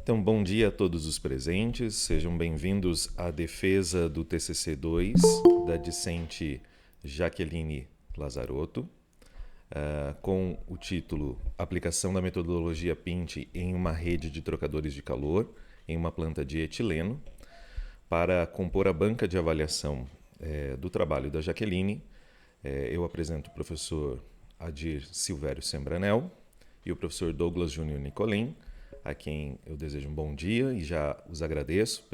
Então, bom dia a todos os presentes, sejam bem-vindos à defesa do TCC2 da discente Jaqueline Lazarotto, com o título Aplicação da metodologia PINT em uma rede de trocadores de calor em uma planta de etileno. Para compor a banca de avaliação do trabalho da Jaqueline, eu apresento o professor Adir Silvério Sembranel e o professor Douglas Júnior Nicolin, a quem eu desejo um bom dia e já os agradeço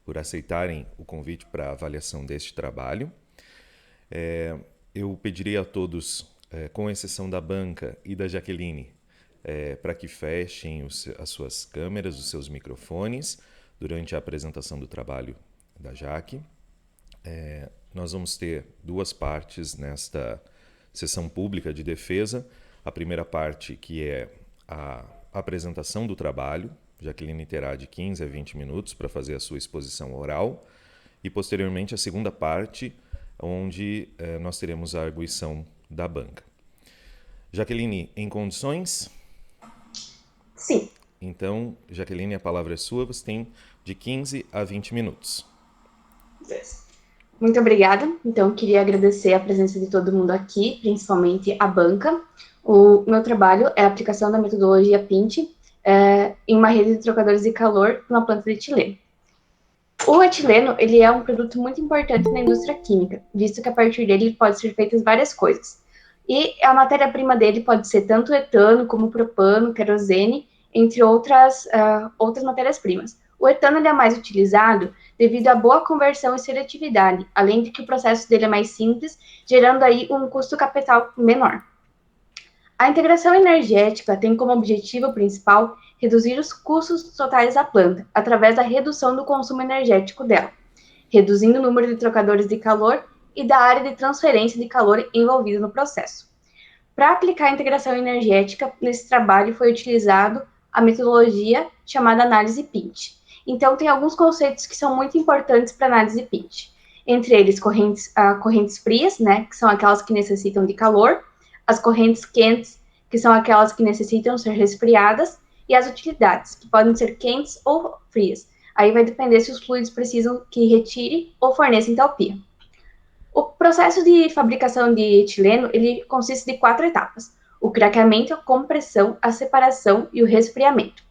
por aceitarem o convite para a avaliação deste trabalho. Eu pediria a todos, com exceção da banca e da Jaqueline, para que fechem as suas câmeras, os seus microfones, durante a apresentação do trabalho da Jaque. Nós vamos ter duas partes nesta sessão pública de defesa. A primeira parte, que é a apresentação do trabalho. Jaqueline terá de 15 a 20 minutos para fazer a sua exposição oral. E, posteriormente, a segunda parte, onde nós teremos a arguição da banca. Jaqueline, em condições? Sim. Então, Jaqueline, a palavra é sua. Você tem de 15 a 20 minutos. Muito obrigada. Então, queria agradecer a presença de todo mundo aqui, principalmente a banca. O meu trabalho é a aplicação da metodologia PINT em uma rede de trocadores de calor numa planta de etileno. O etileno, ele é um produto muito importante na indústria química, visto que a partir dele pode ser feitas várias coisas. E a matéria-prima dele pode ser tanto etano, como propano, querosene, entre outras matérias-primas. O etano ele é mais utilizado devido à boa conversão e seletividade, além de que o processo dele é mais simples, gerando aí um custo capital menor. A integração energética tem como objetivo principal reduzir os custos totais da planta, através da redução do consumo energético dela, reduzindo o número de trocadores de calor e da área de transferência de calor envolvida no processo. Para aplicar a integração energética, nesse trabalho foi utilizado a metodologia chamada análise PINT. Então, tem alguns conceitos que são muito importantes para a análise PINT. Entre eles, correntes frias, né, que são aquelas que necessitam de calor, as correntes quentes, que são aquelas que necessitam ser resfriadas, e as utilidades, que podem ser quentes ou frias. Aí vai depender se os fluidos precisam que retire ou forneça entalpia. O processo de fabricação de etileno, ele consiste de 4 etapas: o craqueamento, a compressão, a separação e o resfriamento.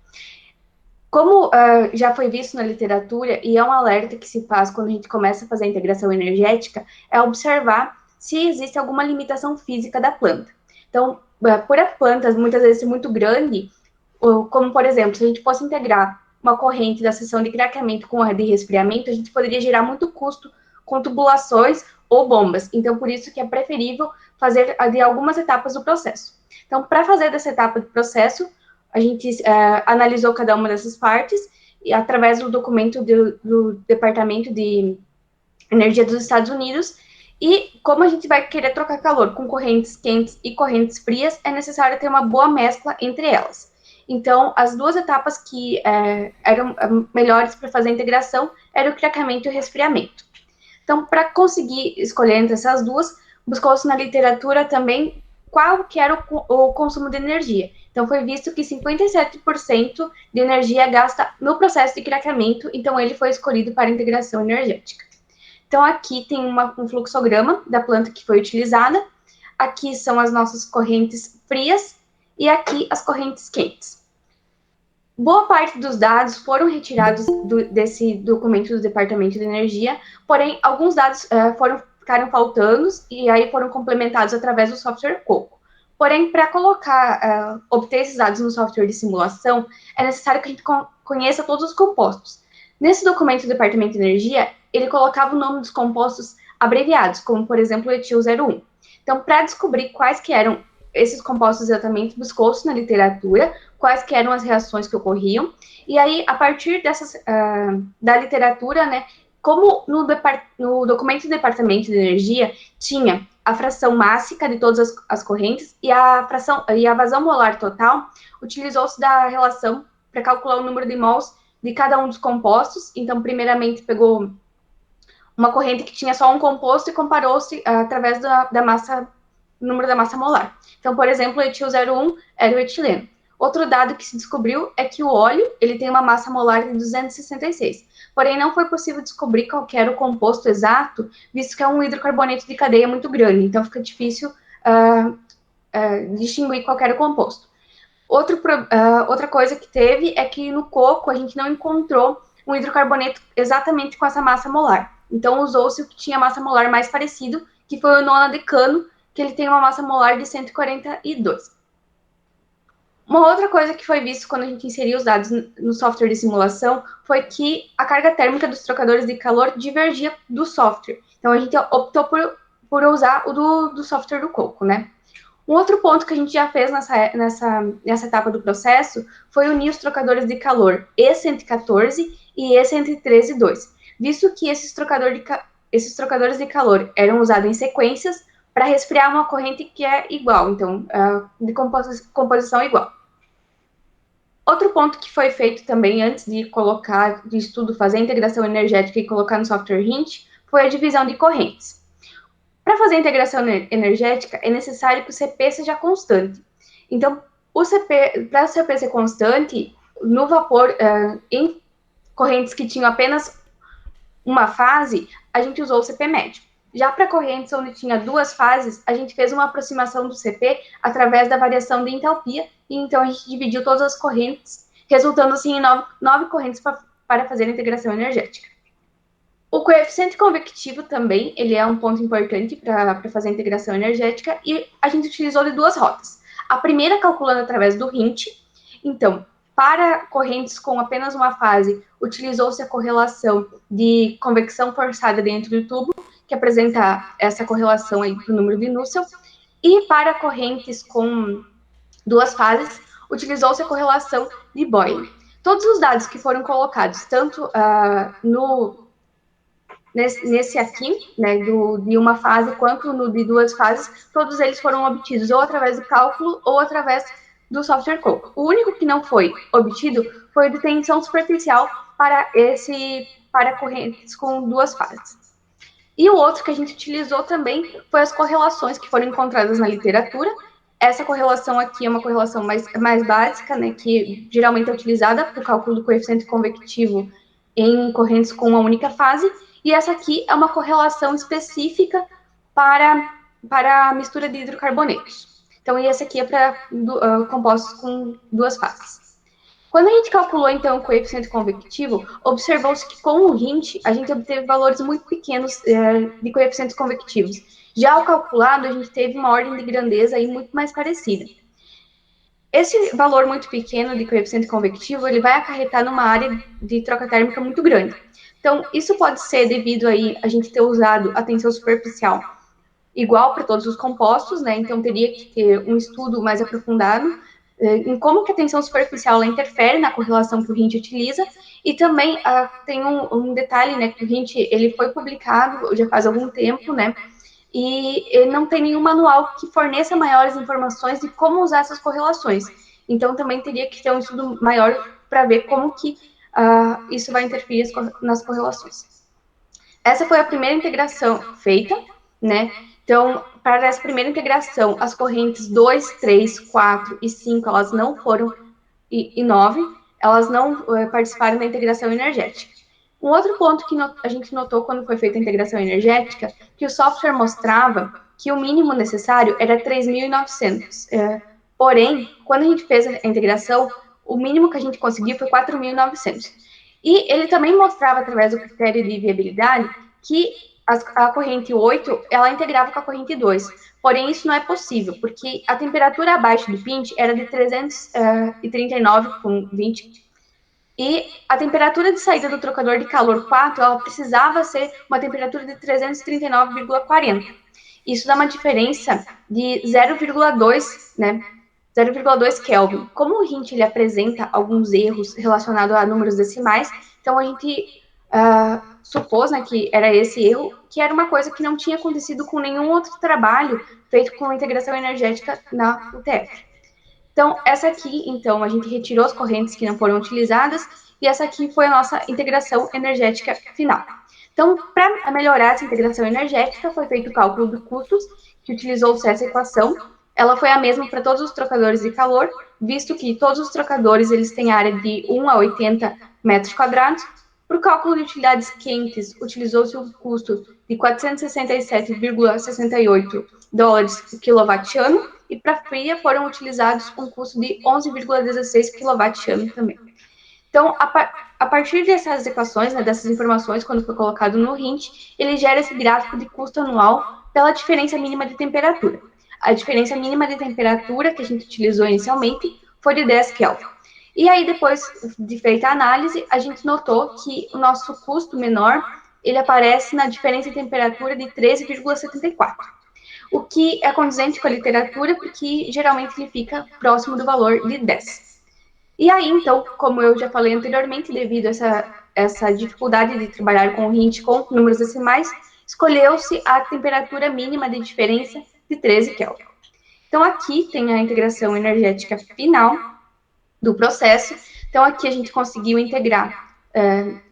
Como já foi visto na literatura, e é um alerta que se faz quando a gente começa a fazer a integração energética, é observar se existe alguma limitação física da planta. Então, por a planta muitas vezes ser muito grande, como por exemplo, se a gente fosse integrar uma corrente da seção de craqueamento com a de resfriamento, a gente poderia gerar muito custo com tubulações ou bombas. Então, por isso que é preferível fazer de algumas etapas do processo. Então, para fazer dessa etapa do processo, a gente analisou cada uma dessas partes e através do documento do Departamento de Energia dos Estados Unidos. E como a gente vai querer trocar calor com correntes quentes e correntes frias, é necessário ter uma boa mescla entre elas. Então, as duas etapas que eram melhores para fazer a integração eram o craqueamento e o resfriamento. Então, para conseguir escolher entre essas duas, buscou-se na literatura também qual que era o consumo de energia. Então, foi visto que 57% de energia é gasta no processo de craqueamento, então ele foi escolhido para a integração energética. Então, aqui tem um fluxograma da planta que foi utilizada, aqui são as nossas correntes frias e aqui as correntes quentes. Boa parte dos dados foram retirados desse documento do Departamento de Energia, porém, alguns dados ficaram faltando e aí foram complementados através do software Coco. Porém, para obter esses dados no software de simulação, é necessário que a gente conheça todos os compostos. Nesse documento do Departamento de Energia, ele colocava o nome dos compostos abreviados, como, por exemplo, o etil 01. Então, para descobrir quais que eram esses compostos exatamente, buscou-se na literatura quais que eram as reações que ocorriam, e aí, a partir da literatura, né, como no documento do Departamento de Energia tinha a fração mássica de todas as correntes e a vazão molar total, utilizou-se da relação para calcular o número de mols de cada um dos compostos. Então, primeiramente, pegou uma corrente que tinha só um composto e comparou-se através do número da massa molar. Então, por exemplo, o etil 01 era o etileno. Outro dado que se descobriu é que o óleo ele tem uma massa molar de 266. Porém, não foi possível descobrir qual era o composto exato, visto que é um hidrocarboneto de cadeia muito grande, então fica difícil distinguir qual era o composto. Outra coisa que teve é que no coco a gente não encontrou um hidrocarboneto exatamente com essa massa molar. Então usou-se o que tinha massa molar mais parecido, que foi o nonadecano, que ele tem uma massa molar de 142. Uma outra coisa que foi visto quando a gente inseriu os dados no software de simulação foi que a carga térmica dos trocadores de calor divergia do software. Então a gente optou por usar o do software do Coco, né? Um outro ponto que a gente já fez nessa etapa do processo foi unir os trocadores de calor E114 e E113.2, visto que esses trocadores de calor eram usados em sequências para resfriar uma corrente que é igual, então, de composição igual. Outro ponto que foi feito também antes de colocar, de estudo, fazer a integração energética e colocar no software Hint, foi a divisão de correntes. Para fazer a integração energética, é necessário que o CP seja constante. Então, para o CP ser constante, no vapor, em correntes que tinham apenas uma fase, a gente usou o CP médio. Já para correntes onde tinha duas fases, a gente fez uma aproximação do CP através da variação de entalpia, e então a gente dividiu todas as correntes, resultando assim em 9 correntes para fazer a integração energética. O coeficiente convectivo também, ele é um ponto importante para fazer a integração energética, e a gente utilizou de duas rotas. A primeira calculando através do Hint. Então, para correntes com apenas uma fase, utilizou-se a correlação de convecção forçada dentro do tubo, que apresenta essa correlação aí para o número de Nusselt, e para correntes com duas fases, utilizou-se a correlação de Boyle. Todos os dados que foram colocados, tanto nesse aqui, né, de uma fase, quanto no de duas fases, todos eles foram obtidos ou através do cálculo ou através do software Coco. O único que não foi obtido foi de tensão superficial para correntes com duas fases. E o outro que a gente utilizou também foi as correlações que foram encontradas na literatura. Essa correlação aqui é uma correlação mais básica, né, que geralmente é utilizada para o cálculo do coeficiente convectivo em correntes com uma única fase, e essa aqui é uma correlação específica para a mistura de hidrocarbonetos. Então, e essa aqui é para compostos com duas fases. Quando a gente calculou, então, o coeficiente convectivo, observou-se que com o Hint, a gente obteve valores muito pequenos de coeficientes convectivos. Já ao calculado, a gente teve uma ordem de grandeza aí muito mais parecida. Esse valor muito pequeno de coeficiente convectivo, ele vai acarretar numa área de troca térmica muito grande. Então, isso pode ser devido aí a gente ter usado a tensão superficial igual para todos os compostos, né? Então, teria que ter um estudo mais aprofundado em como que a tensão superficial ela interfere na correlação que o Hint utiliza, e também tem um detalhe, né, que o Hint ele foi publicado já faz algum tempo, né, e ele não tem nenhum manual que forneça maiores informações de como usar essas correlações. Então, também teria que ter um estudo maior para ver como que isso vai interferir nas correlações. Essa foi a primeira integração feita, né? Então, para essa primeira integração, as correntes 2, 3, 4 e 5, elas não foram, e 9, elas não participaram da integração energética. Um outro ponto que a gente notou quando foi feita a integração energética, que o software mostrava que o mínimo necessário era 3.900. Porém, quando a gente fez a integração, o mínimo que a gente conseguiu foi 4.900. E ele também mostrava, através do critério de viabilidade, que a corrente 8, ela integrava com a corrente 2. Porém, isso não é possível, porque a temperatura abaixo do pint era de 339,20. E a temperatura de saída do trocador de calor 4, ela precisava ser uma temperatura de 339,40. Isso dá uma diferença de 0,2, né? 0,2 Kelvin. Como o Hint ele apresenta alguns erros relacionados a números decimais, então a gente supôs, né, que era esse erro, que era uma coisa que não tinha acontecido com nenhum outro trabalho feito com integração energética na UTF. Então, essa aqui, então, a gente retirou as correntes que não foram utilizadas, e essa aqui foi a nossa integração energética final. Então, para melhorar essa integração energética, foi feito o cálculo de custos, que utilizou-se essa equação. Ela foi a mesma para todos os trocadores de calor, visto que todos os trocadores eles têm área de 1 a 80 metros quadrados. Para o cálculo de utilidades quentes, utilizou-se um custo de 467,68 dólares por quilowatt-ano, e para fria foram utilizados um custo de 11,16 kWh também. Então, a partir dessas equações, né, dessas informações, quando foi colocado no RINT, ele gera esse gráfico de custo anual pela diferença mínima de temperatura. A diferença mínima de temperatura que a gente utilizou inicialmente foi de 10 Kelvin. E aí, depois de feita a análise, a gente notou que o nosso custo menor, ele aparece na diferença de temperatura de 13,74, o que é condizente com a literatura, porque geralmente ele fica próximo do valor de 10. E aí, então, como eu já falei anteriormente, devido a essa dificuldade de trabalhar com o RINT com números decimais, escolheu-se a temperatura mínima de diferença de 13 Kelvin. Então, aqui tem a integração energética final do processo. Então, aqui a gente conseguiu integrar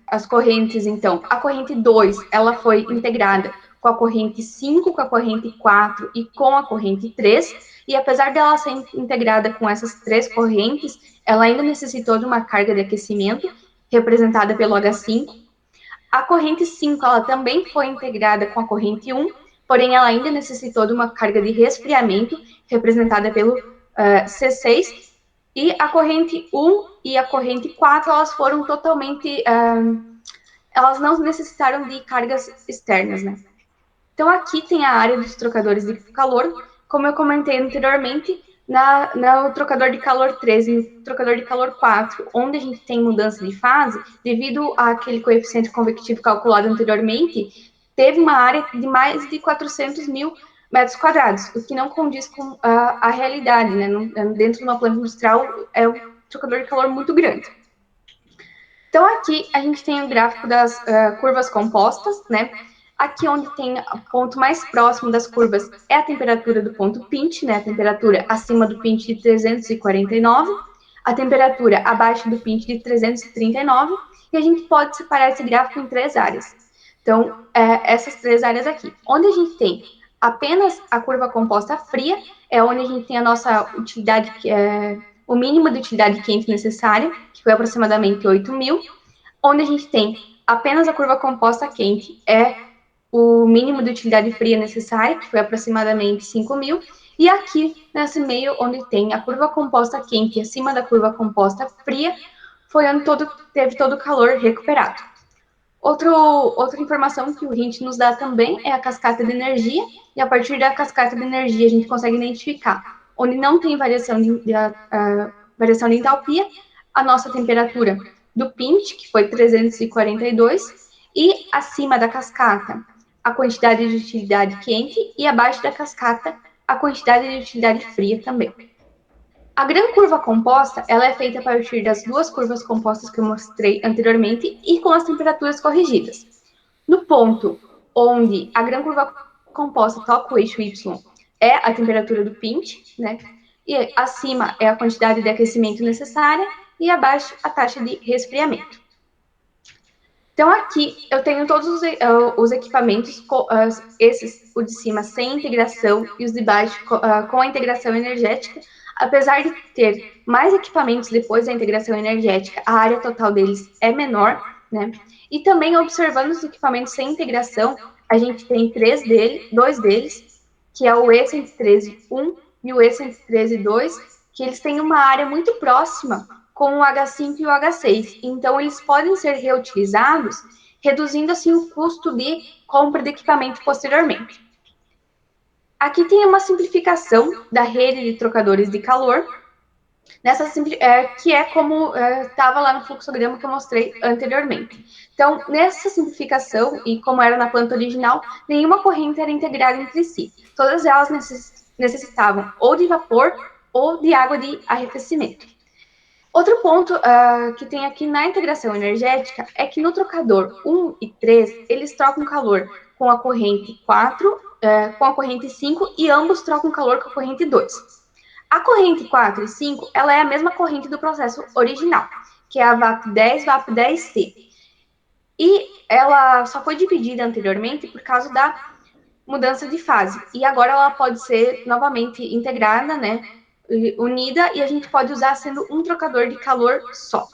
as correntes. Então, a corrente 2, ela foi integrada com a corrente 5, com a corrente 4 e com a corrente 3. E apesar dela ser integrada com essas três correntes, ela ainda necessitou de uma carga de aquecimento, representada pelo H5. A corrente 5, ela também foi integrada com a corrente 1, porém ela ainda necessitou de uma carga de resfriamento, representada pelo C6, e a corrente 1 e a corrente 4, elas foram totalmente... elas não necessitaram de cargas externas, né? Então, aqui tem a área dos trocadores de calor, como eu comentei anteriormente, no trocador de calor 3 e no trocador de calor 4, onde a gente tem mudança de fase, devido àquele coeficiente convectivo calculado anteriormente, teve uma área de mais de 400 mil metros quadrados, o que não condiz com a realidade, né? Dentro de uma planta industrial, é um trocador de calor muito grande. Então, aqui a gente tem o gráfico das curvas compostas, né? Aqui onde tem o ponto mais próximo das curvas é a temperatura do ponto PINT, né? A temperatura acima do PINT de 349, a temperatura abaixo do PINT de 339, e a gente pode separar esse gráfico em três áreas. Então, essas três áreas aqui. Onde a gente tem apenas a curva composta fria, é onde a gente tem a nossa utilidade, o mínimo de utilidade quente necessária, que foi aproximadamente 8.000. Onde a gente tem apenas a curva composta quente, é o mínimo de utilidade fria necessária, que foi aproximadamente 5.000. E aqui, nesse meio, onde tem a curva composta quente acima da curva composta fria, foi onde teve todo o calor recuperado. Outra informação que o RINT nos dá também é a cascata de energia, e a partir da cascata de energia a gente consegue identificar onde não tem variação de entalpia, a nossa temperatura do PINT, que foi 342, e acima da cascata a quantidade de utilidade quente, e abaixo da cascata a quantidade de utilidade fria também. A grã curva composta, ela é feita a partir das duas curvas compostas que eu mostrei anteriormente e com as temperaturas corrigidas. No ponto onde a grã curva composta toca o eixo Y é a temperatura do PINT, né? E acima é a quantidade de aquecimento necessária e abaixo a taxa de resfriamento. Então, aqui eu tenho todos os equipamentos, esses, o de cima sem integração e os de baixo com a integração energética. Apesar de ter mais equipamentos depois da integração energética, a área total deles é menor, né? E também observando os equipamentos sem integração, a gente tem dois deles, que é o E113-1 e o E113-2, que eles têm uma área muito próxima com o H5 e o H6. Então, eles podem ser reutilizados, reduzindo assim o custo de compra de equipamento posteriormente. Aqui tem uma simplificação da rede de trocadores de calor, que é como estava lá no fluxograma que eu mostrei anteriormente. Então, nessa simplificação, e como era na planta original, nenhuma corrente era integrada entre si. Todas elas necessitavam ou de vapor ou de água de arrefecimento. Outro ponto que tem aqui na integração energética é que no trocador 1 e 3, eles trocam calor com a corrente 4, com a corrente 5, e ambos trocam calor com a corrente 2. A corrente 4 e 5, ela é a mesma corrente do processo original, que é a VAP10, VAP10C. E ela só foi dividida anteriormente por causa da mudança de fase. E agora ela pode ser novamente integrada, né, unida e a gente pode usar sendo um trocador de calor só.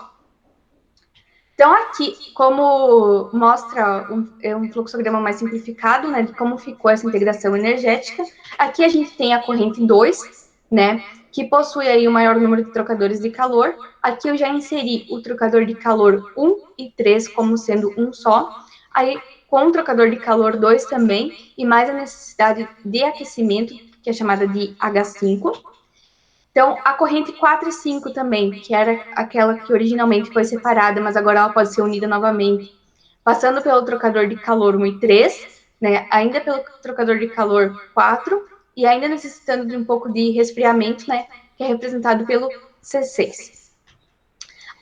Então, aqui, como mostra um fluxograma mais simplificado, né, de como ficou essa integração energética, aqui a gente tem a corrente 2, né, que possui aí o maior número de trocadores de calor. Aqui eu já inseri o trocador de calor 1 e 3 como sendo um só. Aí, com o trocador de calor 2 também, e mais a necessidade de aquecimento, que é chamada de H5. Então, a corrente 4 e 5 também, que era aquela que originalmente foi separada, mas agora ela pode ser unida novamente, passando pelo trocador de calor 1 e 3, né, ainda pelo trocador de calor 4, e ainda necessitando de um pouco de resfriamento, né, que é representado pelo C6.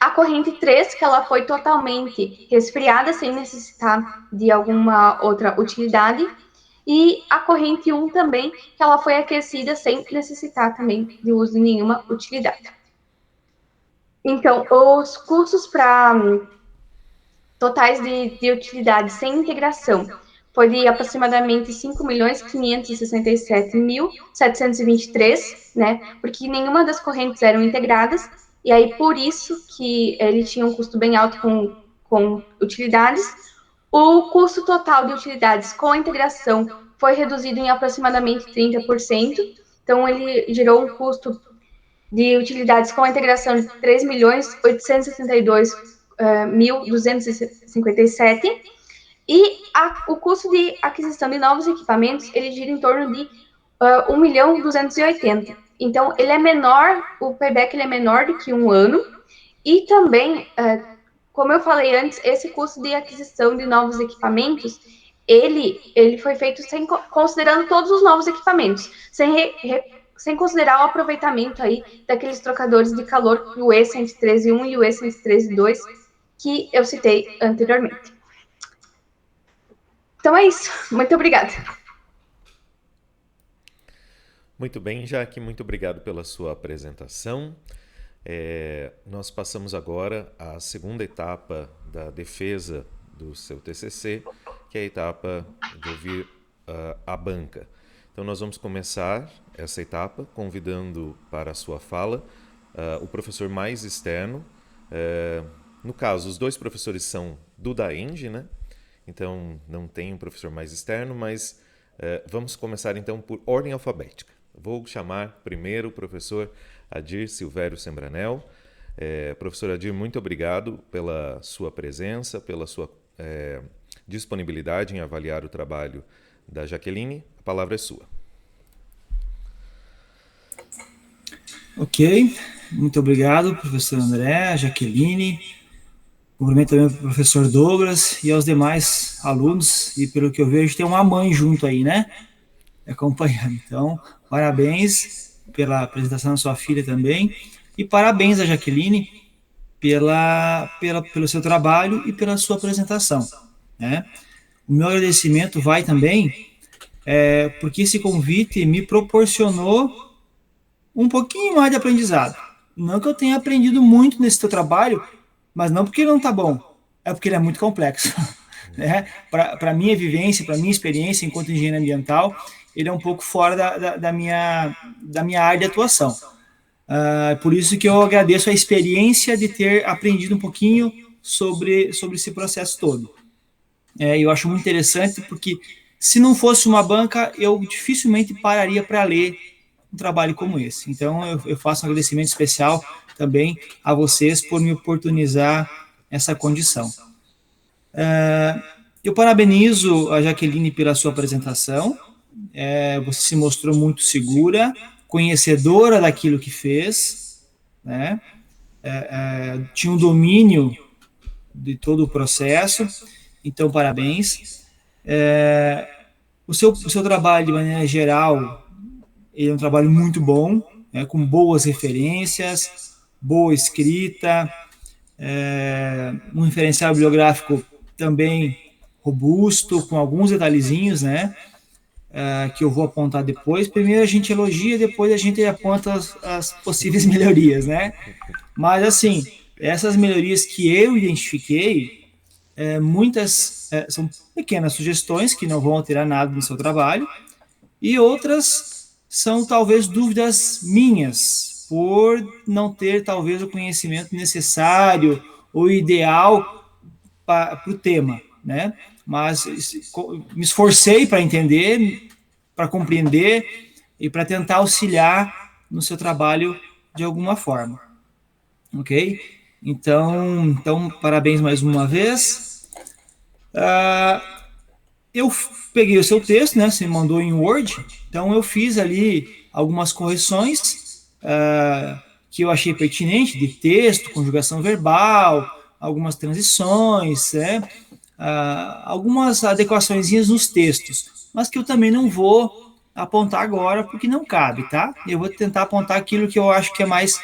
A corrente 3, que ela foi totalmente resfriada, sem necessitar de alguma outra utilidade, e a corrente 1 também, que ela foi aquecida sem necessitar também de uso de nenhuma utilidade. Então, os custos para totais de utilidade sem integração foi de aproximadamente 5.567.723, né? Porque nenhuma das correntes eram integradas, e aí por isso que ele tinha um custo bem alto com utilidades. O custo total de utilidades com a integração foi reduzido em aproximadamente 30%, então ele gerou um custo de utilidades com a integração de 3.862.257, e o custo de aquisição de novos equipamentos, ele gira em torno de 1.280.000. Então, ele é menor, o payback ele é menor do que um ano, e também, como eu falei antes, esse custo de aquisição de novos equipamentos, ele foi feito considerando todos os novos equipamentos, sem considerar o aproveitamento aí daqueles trocadores de calor, o E113.1 e o E113.2, que eu citei anteriormente. Então é isso. Muito obrigada. Muito bem, Jaque, muito obrigado pela sua apresentação. Nós passamos agora à segunda etapa da defesa do seu TCC, que é a etapa de ouvir a banca. Então, nós vamos começar essa etapa convidando para a sua fala o professor mais externo. No caso, os dois professores são do DAENG, né? Então, não tem um professor mais externo, mas vamos começar então por ordem alfabética. Vou chamar primeiro o professor Adir Silvério Sembranel. Professor Adir, muito obrigado pela sua presença, pela sua disponibilidade em avaliar o trabalho da Jaqueline. A palavra é sua. Ok, muito obrigado, professor André, Jaqueline. Cumprimento também o professor Douglas e aos demais alunos. E pelo que eu vejo, tem uma mãe junto aí, né? Acompanhando. Então, parabéns pela apresentação da sua filha também. E parabéns a Jaqueline pelo seu trabalho e pela sua apresentação, né? O meu agradecimento vai também porque esse convite me proporcionou um pouquinho mais de aprendizado. Não que eu tenha aprendido muito nesse teu trabalho, mas não porque ele não está bom, é porque ele é muito complexo. Né? Para a minha vivência, para a minha experiência enquanto engenheiro ambiental, ele é um pouco fora da minha área de atuação. Por isso que eu agradeço a experiência de ter aprendido um pouquinho sobre esse processo todo. Eu acho muito interessante porque, se não fosse uma banca, eu dificilmente pararia para ler um trabalho como esse. Então, eu faço um agradecimento especial também a vocês por me oportunizar essa condição. Eu parabenizo a Jaqueline pela sua apresentação. Você se mostrou muito segura, conhecedora daquilo que fez, né? Tinha um domínio de todo o processo, então parabéns. O seu trabalho, de maneira geral, ele é um trabalho muito bom, né, com boas referências, boa escrita, um referencial bibliográfico também robusto, com alguns detalhezinhos, né, que eu vou apontar depois. Primeiro a gente elogia, depois a gente aponta as possíveis melhorias, né? Mas, assim, essas melhorias que eu identifiquei, muitas são pequenas sugestões que não vão alterar nada no seu trabalho, e outras são talvez dúvidas minhas, por não ter talvez o conhecimento necessário ou ideal para o tema, né? Mas me esforcei para entender, para compreender e para tentar auxiliar no seu trabalho de alguma forma, ok? Então parabéns mais uma vez. Eu peguei o seu texto, né? Você mandou em Word, então eu fiz ali algumas correções que eu achei pertinente de texto, conjugação verbal, algumas transições, né? Algumas adequações nos textos, mas que eu também não vou apontar agora porque não cabe, tá? Eu vou tentar apontar aquilo que eu acho que é mais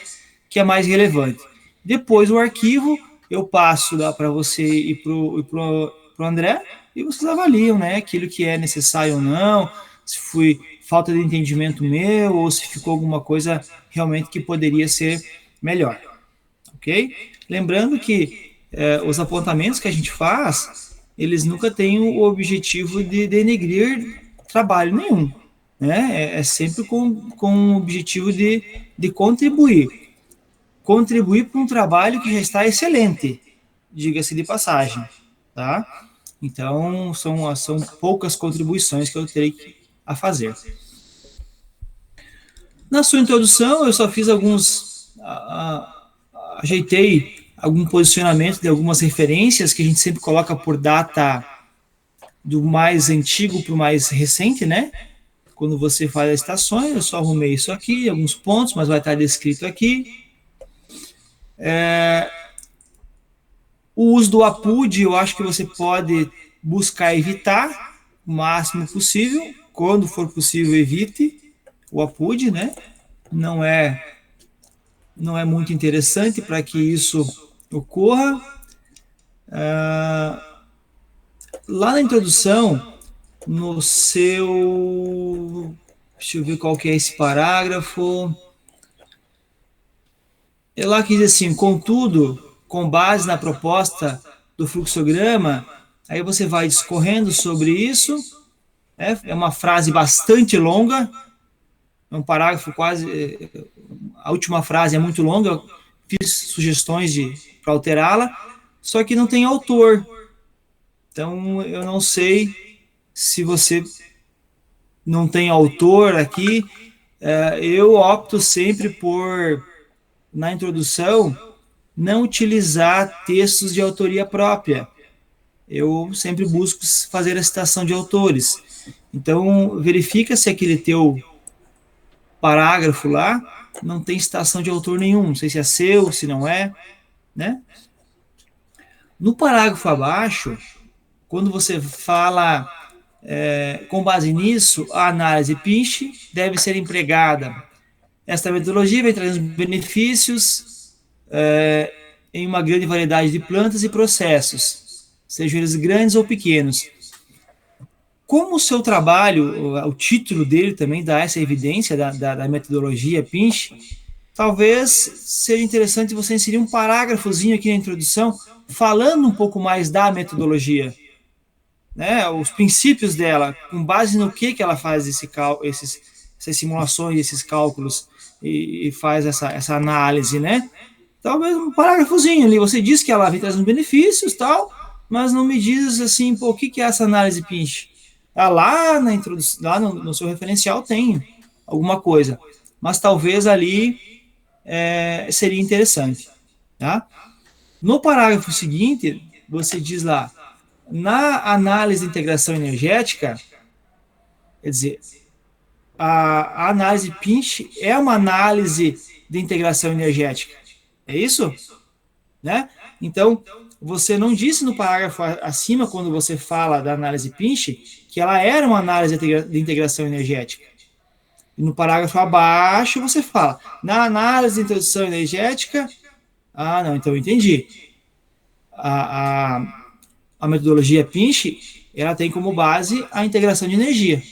relevante. Depois o arquivo eu passo para você e pro André, e vocês avaliam, né, aquilo que é necessário ou não, se foi falta de entendimento meu, ou se ficou alguma coisa realmente que poderia ser melhor, ok? Lembrando que os apontamentos que a gente faz, eles nunca têm o objetivo de denegrir trabalho nenhum, né? É sempre com o objetivo de contribuir para um trabalho que já está excelente, diga-se de passagem, tá? Então, são poucas contribuições que eu terei a fazer. Na sua introdução, eu só fiz ajeitei algum posicionamento de algumas referências que a gente sempre coloca por data do mais antigo para o mais recente, né? Quando você faz as estações, eu só arrumei isso aqui, alguns pontos, mas vai estar descrito aqui. O uso do APUD, eu acho que você pode buscar evitar o máximo possível. Quando for possível, evite o APUD, né? Não é muito interessante para que isso ocorra. Lá na introdução, no seu... Deixa eu ver qual que é esse parágrafo. É lá que diz assim, contudo, com base na proposta do fluxograma, aí você vai discorrendo sobre isso, é uma frase bastante longa, é um parágrafo quase, a última frase é muito longa, eu fiz sugestões para alterá-la, só que não tem autor, então eu não sei se você não tem autor aqui, eu opto sempre por, na introdução, não utilizar textos de autoria própria. Eu sempre busco fazer a citação de autores. Então, verifica se aquele teu parágrafo lá não tem citação de autor nenhum. Não sei se é seu, se não é, né? No parágrafo abaixo, quando você fala, com base nisso, a análise Pinch deve ser empregada. Esta metodologia vai trazer benefícios em uma grande variedade de plantas e processos, sejam eles grandes ou pequenos. Como o seu trabalho, o título dele também dá essa evidência da metodologia Pinch, talvez seja interessante você inserir um parágrafozinho aqui na introdução, falando um pouco mais da metodologia, né, os princípios dela, com base no que ela faz essas simulações, esses cálculos, e faz essa análise, né? Talvez um parágrafozinho ali, você diz que ela vem trazendo benefícios, tal, mas não me diz assim, pô, o que é essa análise Pinch? Lá na introdução, lá no seu referencial tem alguma coisa, mas talvez ali seria interessante, tá? No parágrafo seguinte, você diz lá, na análise de integração energética, quer dizer, a análise Pinch é uma análise de integração energética. É isso? Né? Então, você não disse no parágrafo acima, quando você fala da análise Pinch, que ela era uma análise de integração energética. E no parágrafo abaixo, você fala, na análise de introdução energética, não, então eu entendi. A metodologia Pinch, ela tem como base a integração de energia.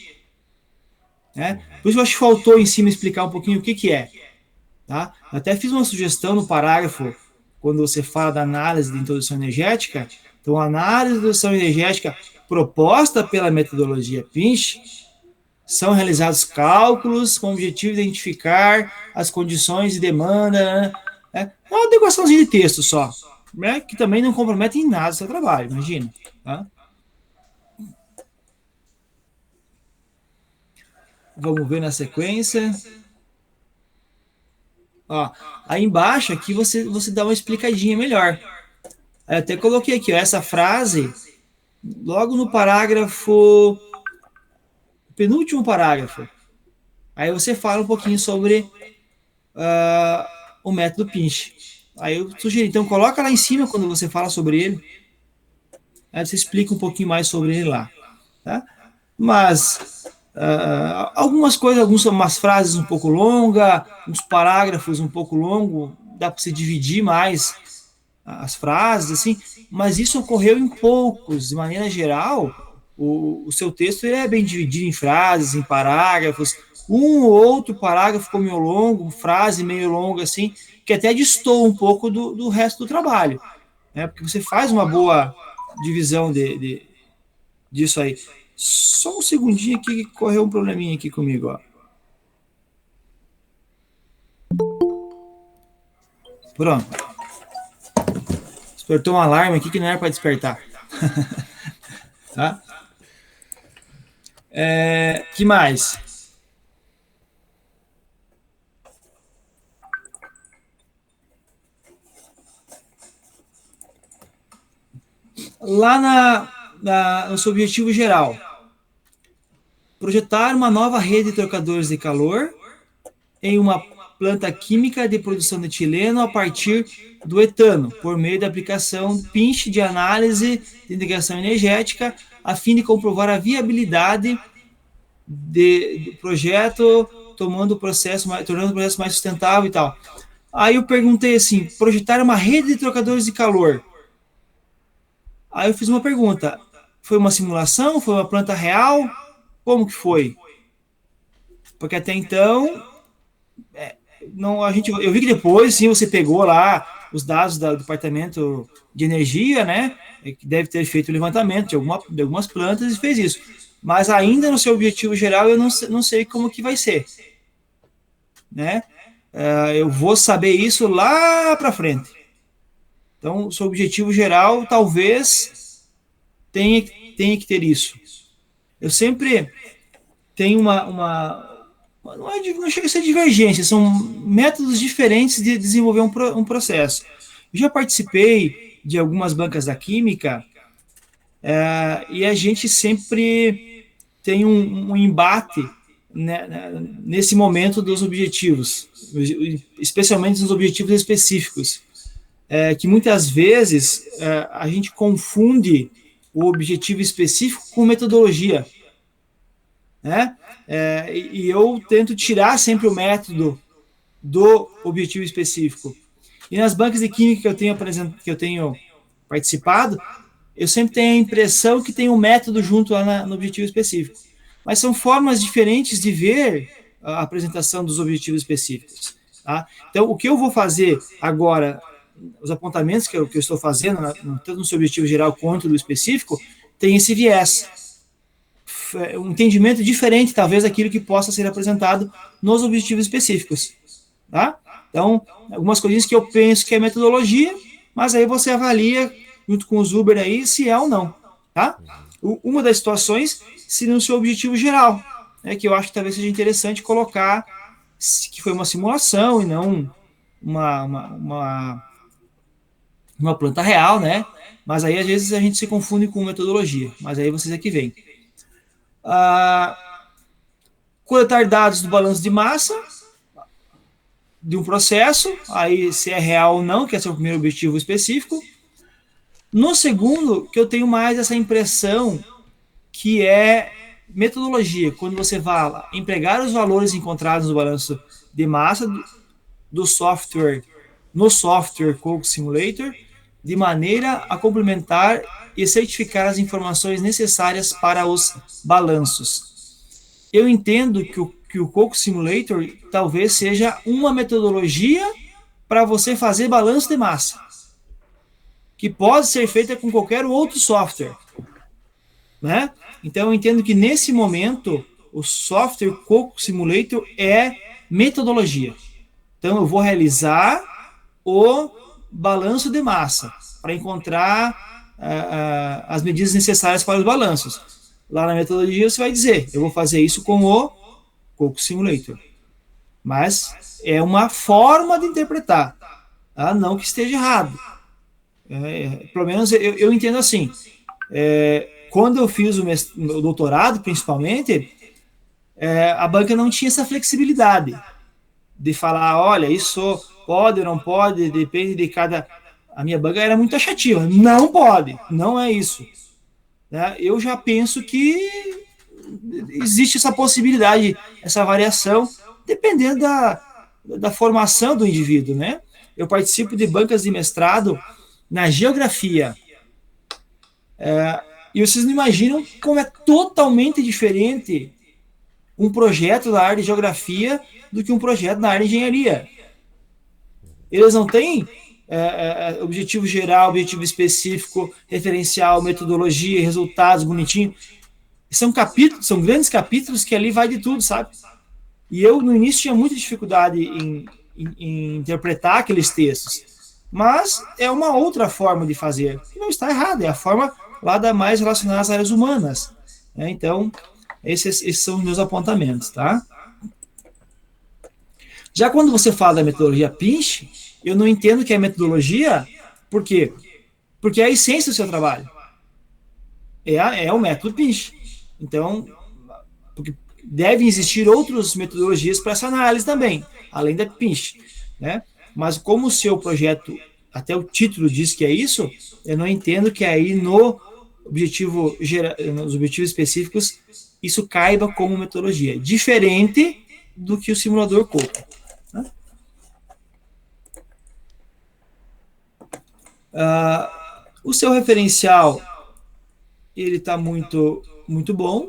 Né? Por isso eu acho que faltou em cima explicar um pouquinho o que é. Tá? Eu até fiz uma sugestão no parágrafo, quando você fala da análise de introdução energética. Então, a análise de introdução energética proposta pela metodologia Pinch são realizados cálculos com o objetivo de identificar as condições de demanda, né? É uma adequaçãozinha de texto só, né? Que também não compromete em nada o seu trabalho, imagina. Tá? Vamos ver na sequência. Ó, aí embaixo aqui você dá uma explicadinha melhor. Eu até coloquei aqui, ó, essa frase, logo no parágrafo, penúltimo parágrafo. Aí você fala um pouquinho sobre o método Pinch. Aí eu sugeri, então coloca lá em cima quando você fala sobre ele. Aí você explica um pouquinho mais sobre ele lá. Tá? Mas algumas coisas, umas frases um pouco longas, uns parágrafos um pouco longos, dá para você dividir mais as frases, assim, mas isso ocorreu em poucos. De maneira geral, o seu texto é bem dividido em frases, em parágrafos. Um ou outro parágrafo ficou meio longo, frase meio longa, assim, que até destoa um pouco do resto do trabalho, né? Porque você faz uma boa divisão disso aí. Só um segundinho aqui, que correu um probleminha aqui comigo, ó. Pronto. Despertou um alarme aqui que não era para despertar. Tá? Que mais? Lá no seu objetivo geral, projetar uma nova rede de trocadores de calor em uma planta química de produção de etileno a partir do etano, por meio da aplicação Pinch de análise de integração energética, a fim de comprovar a viabilidade do projeto, tornando o processo mais sustentável e tal. Aí eu perguntei assim, projetar uma rede de trocadores de calor. Aí eu fiz uma pergunta, foi uma simulação, foi uma planta real? Como que foi? Porque até então, eu vi que depois, sim, você pegou lá os dados do departamento de energia, né? Que deve ter feito o levantamento de algumas plantas e fez isso. Mas ainda no seu objetivo geral, eu não sei como que vai ser, né? Eu vou saber isso lá para frente. Então, o seu objetivo geral, talvez, tenha que ter isso. Eu sempre tenho não chega a ser divergência, são métodos diferentes de desenvolver um processo. Eu já participei de algumas bancas da química e a gente sempre tem um embate, né, nesse momento dos objetivos, especialmente nos objetivos específicos, que muitas vezes a gente confunde o objetivo específico com metodologia, né? E eu tento tirar sempre o método do objetivo específico. E nas bancas de química que eu tenho participado, eu sempre tenho a impressão que tem um método junto lá no objetivo específico. Mas são formas diferentes de ver a apresentação dos objetivos específicos. Tá? Então, o que eu vou fazer agora, os apontamentos que eu estou fazendo, tanto no seu objetivo geral quanto no específico, tem esse viés. Um entendimento diferente, talvez, daquilo que possa ser apresentado nos objetivos específicos. Tá? Então, algumas coisinhas que eu penso que é metodologia, mas aí você avalia, junto com o Zuber aí, se é ou não. Tá? Uma das situações seria no seu objetivo geral, né, que eu acho que talvez seja interessante colocar que foi uma simulação e não uma planta real, né? Mas aí, às vezes, a gente se confunde com metodologia. Mas aí vocês aqui veem. Coletar dados do balanço de massa de um processo, aí se é real ou não, que é o primeiro objetivo específico. No segundo, que eu tenho mais essa impressão que é metodologia, quando você vai empregar os valores encontrados no balanço de massa do software, no software Coke Simulator, de maneira a complementar e certificar as informações necessárias para os balanços. Eu entendo que o Coke Simulator talvez seja uma metodologia para você fazer balanço de massa, que pode ser feita com qualquer outro software, né? Então eu entendo que nesse momento o software Coco Simulator é metodologia. Então, eu vou realizar o balanço de massa para encontrar as medidas necessárias para os balanços. Lá na metodologia você vai dizer, eu vou fazer isso com o Coco Simulator. Mas é uma forma de interpretar, tá? Não que esteja errado. Pelo menos eu entendo assim. Quando eu fiz o doutorado, principalmente, a banca não tinha essa flexibilidade de falar, olha, isso pode ou não pode, depende de cada... A minha banca era muito taxativa, não pode, não é isso. Né? Eu já penso que existe essa possibilidade, essa variação, dependendo da formação do indivíduo. Né? Eu participo de bancas de mestrado na geografia, e vocês não imaginam como é totalmente diferente um projeto da área de geografia do que um projeto na área de engenharia. Eles não têm objetivo geral, objetivo específico, referencial, metodologia, resultados, bonitinho. São capítulos, são grandes capítulos que ali vai de tudo, sabe? E eu, no início, tinha muita dificuldade em interpretar aqueles textos. Mas é uma outra forma de fazer. Não está errado, é a forma lá mais relacionada às áreas humanas. Então, esses são os meus apontamentos, tá? Já quando você fala da metodologia Pinch, eu não entendo que é metodologia, por quê? Porque é a essência do seu trabalho. É o método Pinch. Então, porque devem existir outras metodologias para essa análise também, além da Pinch, né? Mas como o seu projeto, até o título diz que é isso, eu não entendo que aí nos objetivos específicos isso caiba como metodologia, diferente do que o simulador Coco. Né? O seu referencial ele está muito bom.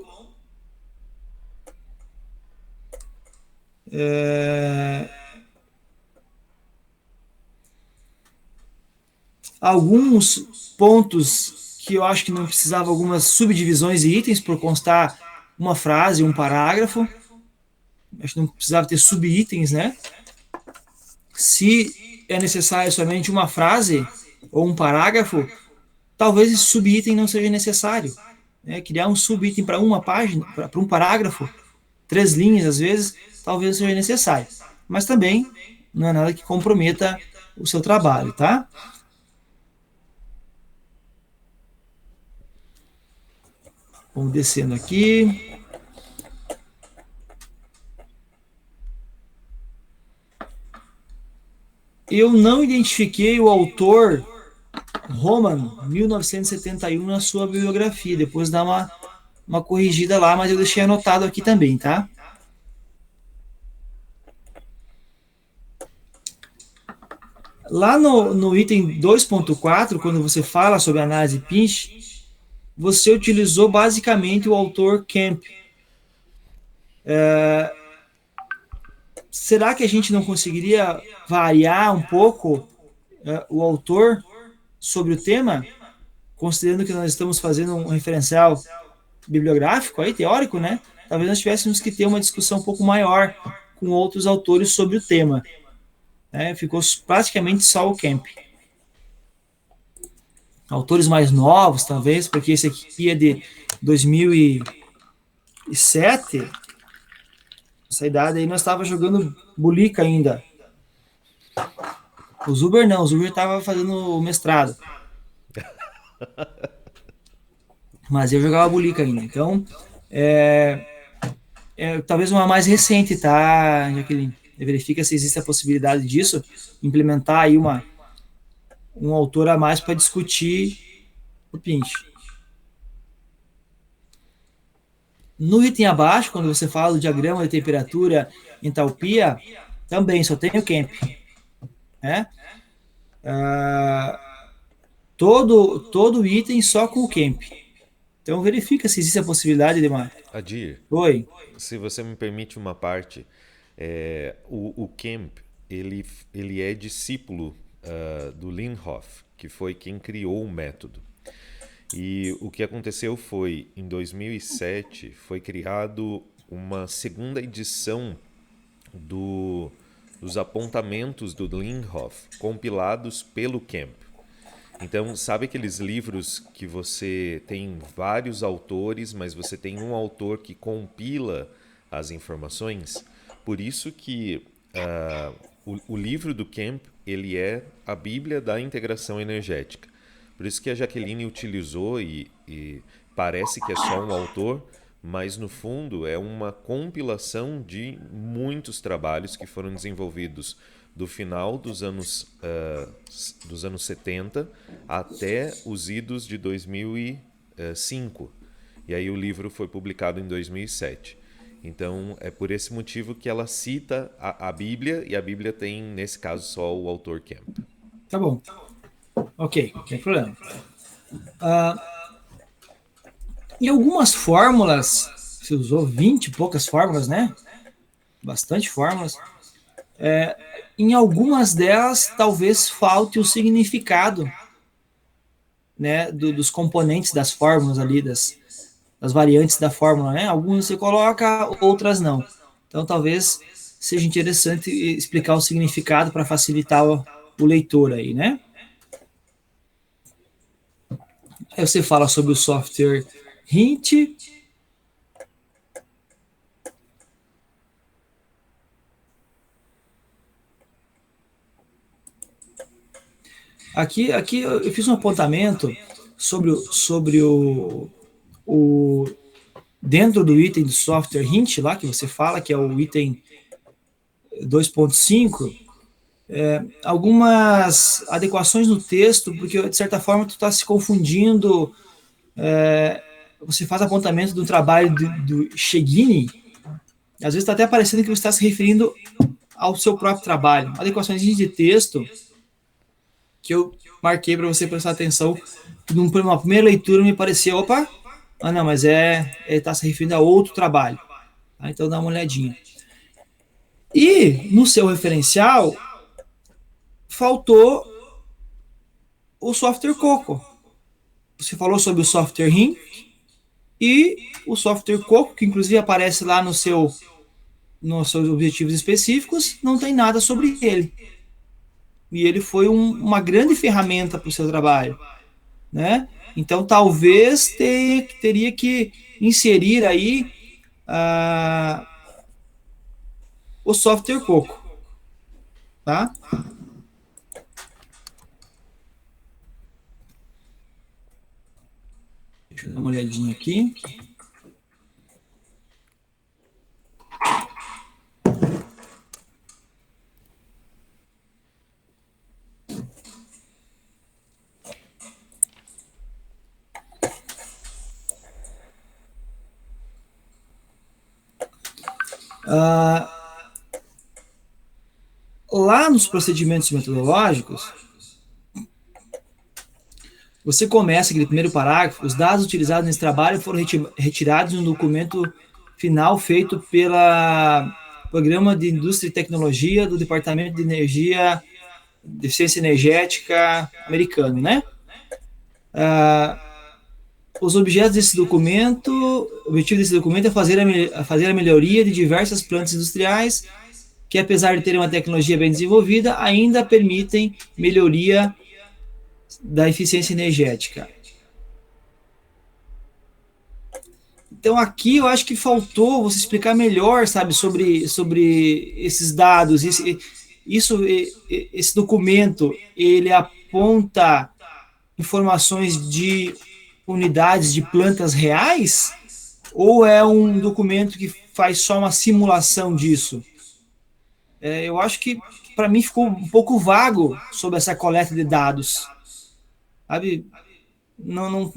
Alguns pontos que eu acho que não precisava, algumas subdivisões de itens por constar uma frase, um parágrafo. Acho que não precisava ter subitens, né? Se é necessário somente uma frase ou um parágrafo, talvez esse subitem não seja necessário. Né? Criar um subitem para uma página, para um parágrafo, 3 linhas às vezes, talvez seja necessário. Mas também não é nada que comprometa o seu trabalho, tá? Vamos descendo aqui. Eu não identifiquei o autor Roman, 1971, na sua bibliografia. Depois dá uma corrigida lá, mas eu deixei anotado aqui também, tá? Lá no item 2.4, quando você fala sobre análise Pinch, você utilizou basicamente o autor Kemp. Será que a gente não conseguiria variar um pouco o autor sobre o tema, considerando que nós estamos fazendo um referencial bibliográfico, aí, teórico, né? Talvez nós tivéssemos que ter uma discussão um pouco maior com outros autores sobre o tema. Ficou praticamente só o Kemp. Autores mais novos, talvez, porque esse aqui é de 2007. Essa idade aí nós estávamos jogando bulica ainda. O Zuber não, o Zuber estava fazendo o mestrado. Mas eu jogava bulica ainda. Então, talvez uma mais recente, tá, Jaqueline? Verifica se existe a possibilidade disso, implementar aí um autor a mais para discutir o Pinch. No item abaixo, quando você fala do diagrama de temperatura, entalpia, também só tem o Kemp. Né? Todo item só com o Kemp. Então verifica se existe a possibilidade de uma... Adir, Oi. Se você me permite uma parte, o Kemp ele é discípulo do Linhoff, que foi quem criou o método. E o que aconteceu foi, em 2007, foi criado uma segunda edição dos apontamentos do Linhoff, compilados pelo Kemp. Então, sabe aqueles livros que você tem vários autores, mas você tem um autor que compila as informações? Por isso que o livro do Kemp, ele é a Bíblia da integração energética. Por isso que a Jaqueline utilizou e parece que é só um autor, mas no fundo é uma compilação de muitos trabalhos que foram desenvolvidos do final dos anos 70 até os idos de 2005. E aí o livro foi publicado em 2007. Então é por esse motivo que ela cita a Bíblia, e a Bíblia tem, nesse caso, só o autor Kemp. Tá bom. Ok, não tem problema. Em algumas fórmulas, você usou 20 e poucas fórmulas, né? Bastante fórmulas. Em algumas delas, talvez falte o significado, né, dos componentes das fórmulas ali, das variantes da fórmula, né? Algumas você coloca, outras não. Então, talvez seja interessante explicar o significado para facilitar o leitor aí, né? Aí você fala sobre o software Hint. Aqui eu fiz um apontamento sobre o dentro do item do software Hint lá, que você fala, que é o item 2.5, algumas adequações no texto, porque de certa forma tu está se confundindo. Você faz apontamento do trabalho do Chegini, às vezes está até parecendo que você está se referindo ao seu próprio trabalho. Adequações de texto que eu marquei para você prestar atenção. Numa primeira leitura me pareceu, opa, não, mas ele está se referindo a outro trabalho. Então dá uma olhadinha. E no seu referencial faltou o software Coco. Você falou sobre o software Hint e o software Coco, que inclusive aparece lá nos seus objetivos específicos, não tem nada sobre ele. E ele foi uma grande ferramenta para o seu trabalho, né? Então, talvez teria que inserir aí o software Coco, tá? Deixa eu dar uma olhadinha aqui. Lá nos procedimentos metodológicos, você começa aquele primeiro parágrafo: os dados utilizados nesse trabalho foram retirados no documento final feito pela Programa de Indústria e Tecnologia do Departamento de Energia, Eficiência Energética americano, né? Os objetivos desse documento é fazer a melhoria de diversas plantas industriais que, apesar de terem uma tecnologia bem desenvolvida, ainda permitem melhoria da eficiência energética. Então aqui eu acho que faltou você explicar melhor, sabe, sobre esses dados. Esse documento, ele aponta informações de unidades de plantas reais, ou é um documento que faz só uma simulação disso? Eu acho que para mim ficou um pouco vago sobre essa coleta de dados, sabe? Não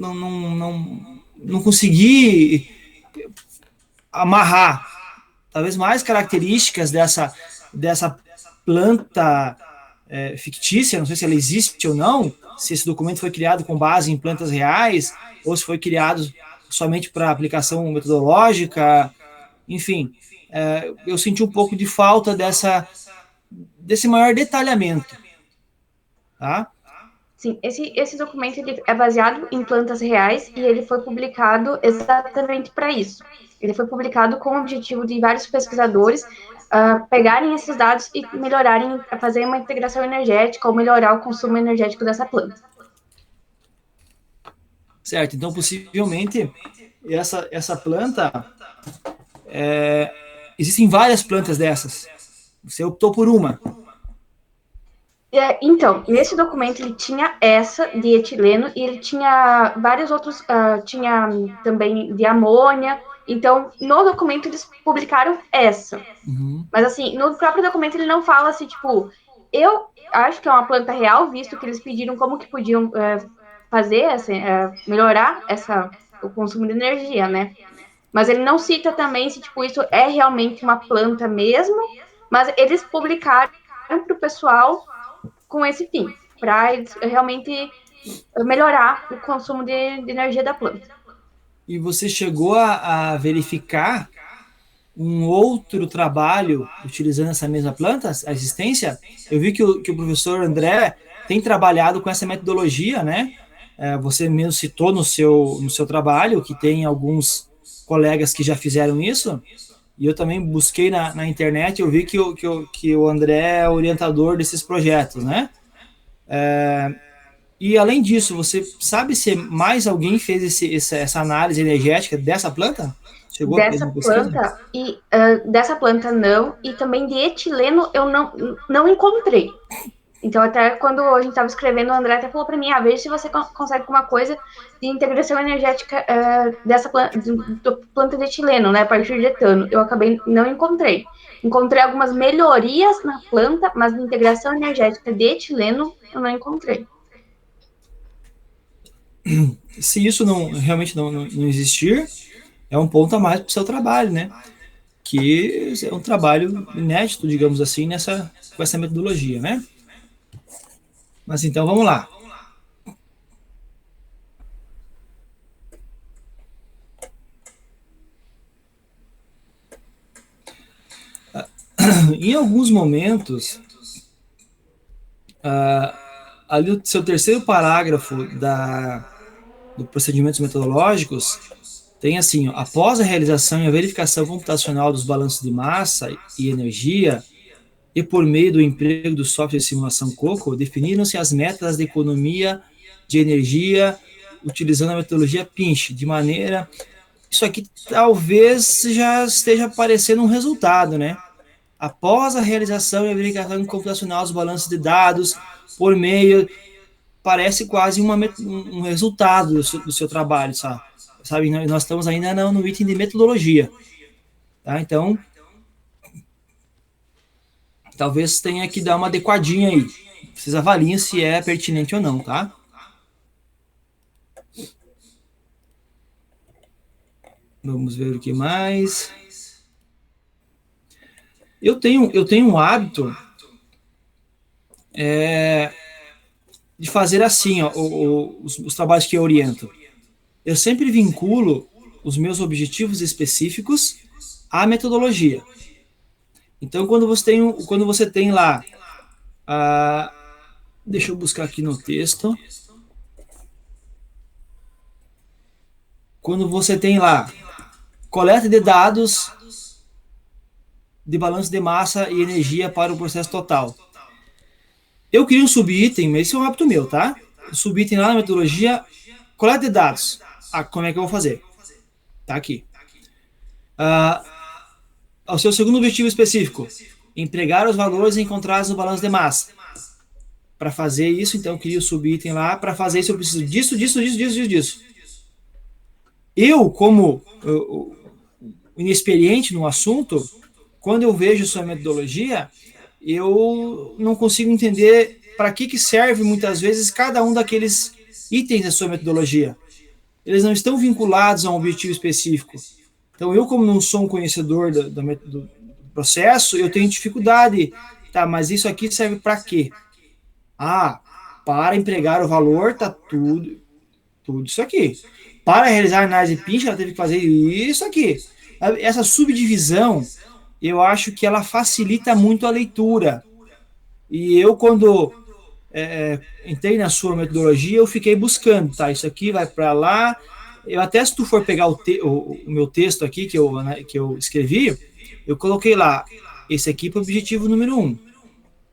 consegui amarrar talvez mais características dessa planta fictícia. Não sei se ela existe ou não, se esse documento foi criado com base em plantas reais ou se foi criado somente para aplicação metodológica. Enfim, eu senti um pouco de falta desse maior detalhamento, tá? Sim, esse documento ele é baseado em plantas reais e ele foi publicado exatamente para isso. Ele foi publicado com o objetivo de vários pesquisadores pegarem esses dados e melhorarem, fazer uma integração energética ou melhorar o consumo energético dessa planta. Certo, então possivelmente essa planta, existem várias plantas dessas. Você optou por uma. Então, nesse documento ele tinha essa de etileno e ele tinha vários outros, tinha também de amônia. Então, no documento eles publicaram essa. Uhum. Mas assim, no próprio documento ele não fala assim, tipo, eu acho que é uma planta real, visto que eles pediram como que podiam fazer, assim, melhorar o consumo de energia, né? Mas ele não cita também se, tipo, isso é realmente uma planta mesmo, mas eles publicaram para o pessoal com esse fim, para realmente melhorar o consumo de energia da planta. E você chegou a verificar um outro trabalho utilizando essa mesma planta, a existência? Eu vi que o professor André tem trabalhado com essa metodologia, né? Você mesmo citou no seu trabalho que tem alguns colegas que já fizeram isso, e eu também busquei na internet, eu vi que o André é orientador desses projetos, né? E além disso, você sabe se mais alguém fez essa análise energética dessa planta? Chegou a fazer uma pesquisa? Dessa planta não, e também de etileno eu não encontrei. Então, até quando a gente estava escrevendo, o André até falou para mim, veja se você consegue alguma coisa de integração energética dessa planta de etileno, né, a partir de etano. Eu acabei, não encontrei. Encontrei algumas melhorias na planta, mas de integração energética de etileno, eu não encontrei. Se isso realmente não existir, é um ponto a mais para o seu trabalho, né? Que é um trabalho inédito, digamos assim, com essa metodologia, né? Mas então, vamos lá. Em alguns momentos, ali o seu terceiro parágrafo do procedimentos metodológicos tem assim, após a realização e a verificação computacional dos balanços de massa e energia, e por meio do emprego do software de simulação COCO, definiram-se as metas de economia de energia utilizando a metodologia PINCH, de maneira... Isso aqui talvez já esteja aparecendo um resultado, né? Após a realização e a verificação computacional dos balanços de dados, por meio... Parece quase um resultado do seu trabalho, sabe? Nós estamos ainda no item de metodologia. Tá? Então, talvez tenha que dar uma adequadinha aí. Vocês avaliem se é pertinente ou não, tá? Vamos ver o que mais. Eu tenho um hábito de fazer assim, os trabalhos que eu oriento. Eu sempre vinculo os meus objetivos específicos à metodologia. Então, quando você tem lá, deixa eu buscar aqui no texto. Quando você tem lá, coleta de dados de balanço de massa e energia para o processo total. Eu queria um subitem, mas esse é um hábito meu, tá? O subitem lá na metodologia, coleta de dados. Como é que eu vou fazer? Tá aqui. O seu segundo objetivo específico, empregar os valores encontrados no balanço de massa. Para fazer isso, então, eu queria o subitem lá. Para fazer isso, eu preciso disso. Eu, como inexperiente no assunto, quando eu vejo sua metodologia, eu não consigo entender para que serve, muitas vezes, cada um daqueles itens da sua metodologia. Eles não estão vinculados a um objetivo específico. Então, eu, como não sou um conhecedor do processo, eu tenho dificuldade. Tá, mas isso aqui serve para quê? Para empregar o valor, tá tudo isso aqui. Para realizar a análise PINCH, ela teve que fazer isso aqui. Essa subdivisão, eu acho que ela facilita muito a leitura. E eu, quando entrei na sua metodologia, eu fiquei buscando, tá? Isso aqui vai para lá. Eu até, se tu for pegar o meu texto aqui que eu escrevi, eu coloquei lá, esse aqui para o objetivo número 1.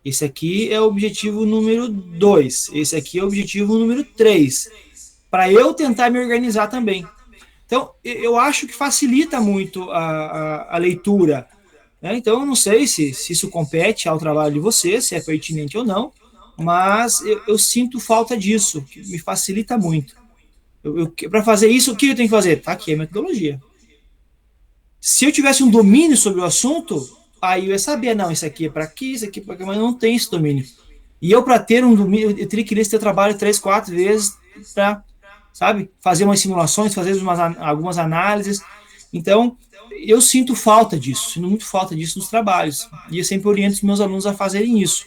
Esse aqui é o objetivo número 2. Esse aqui é o objetivo número 3. Para eu tentar me organizar também. Então, eu acho que facilita muito a leitura. Né? Então, eu não sei se isso compete ao trabalho de você, se é pertinente ou não, mas eu sinto falta disso, que me facilita muito. Para fazer isso, o que eu tenho que fazer? Tá aqui a metodologia. Se eu tivesse um domínio sobre o assunto, aí eu ia saber, não, isso aqui é para aqui, isso aqui é para aqui, mas eu não tenho esse domínio. E eu, para ter um domínio, eu teria que ler esse trabalho 3, 4 vezes para, sabe, fazer umas simulações, fazer algumas análises. Então, eu sinto falta disso, sinto muito falta disso nos trabalhos. E eu sempre oriento os meus alunos a fazerem isso.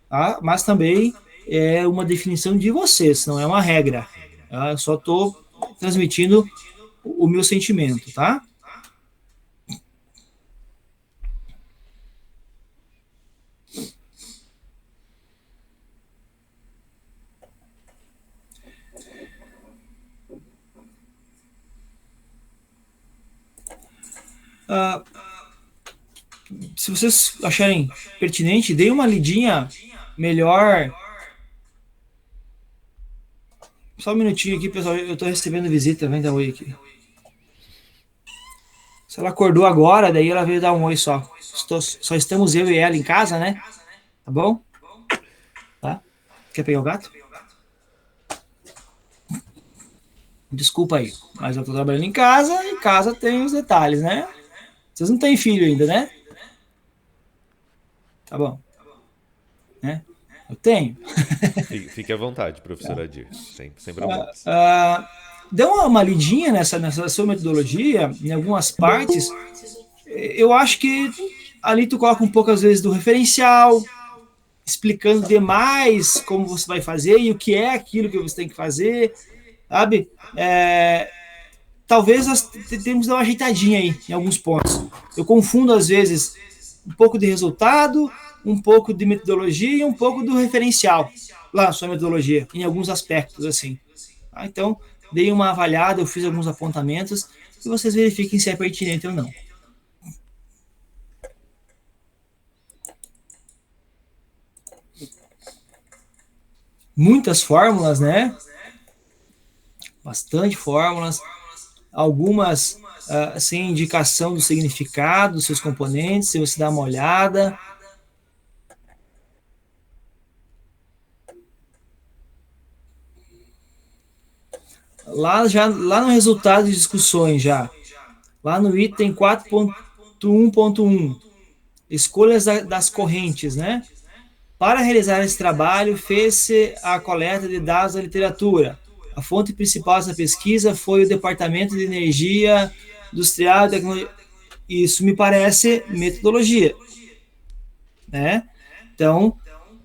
Tá? Mas também é uma definição de vocês, não é uma regra. Tá? Eu só estou transmitindo o meu sentimento, tá? Se vocês acharem pertinente, dê uma lidinha melhor. Só um minutinho aqui, pessoal. Eu estou recebendo visita. Vem dar oi aqui. Se ela acordou agora, daí ela veio dar um oi só. Só estamos eu e ela em casa, né? Tá bom? Tá? Quer pegar o gato? Desculpa aí, mas eu tô trabalhando em casa e em casa tem os detalhes, né? Vocês não têm filho ainda, né? Tá bom. Né? Eu tenho. Fique à vontade, professor Adir. Sem problemas. Dê uma lidinha nessa sua metodologia, em algumas partes. Eu acho que ali tu coloca um pouco, às vezes, do referencial, explicando demais como você vai fazer e o que é aquilo que você tem que fazer, sabe? Talvez nós temos que dar uma ajeitadinha aí, em alguns pontos. Eu confundo, às vezes, um pouco de resultado, um pouco de metodologia e um pouco do referencial lá na sua metodologia, em alguns aspectos, assim. Então, dei uma avaliada, eu fiz alguns apontamentos e vocês verifiquem se é pertinente ou não. Muitas fórmulas, né? Bastante fórmulas, algumas sem indicação do significado dos seus componentes, se você dá uma olhada. Lá no resultado de discussões, lá no item 4.1.1, escolhas das correntes, né? Para realizar esse trabalho, fez-se a coleta de dados da literatura. A fonte principal dessa pesquisa foi o Departamento de Energia Industrial e Tecnologia. Isso me parece metodologia, né? Então,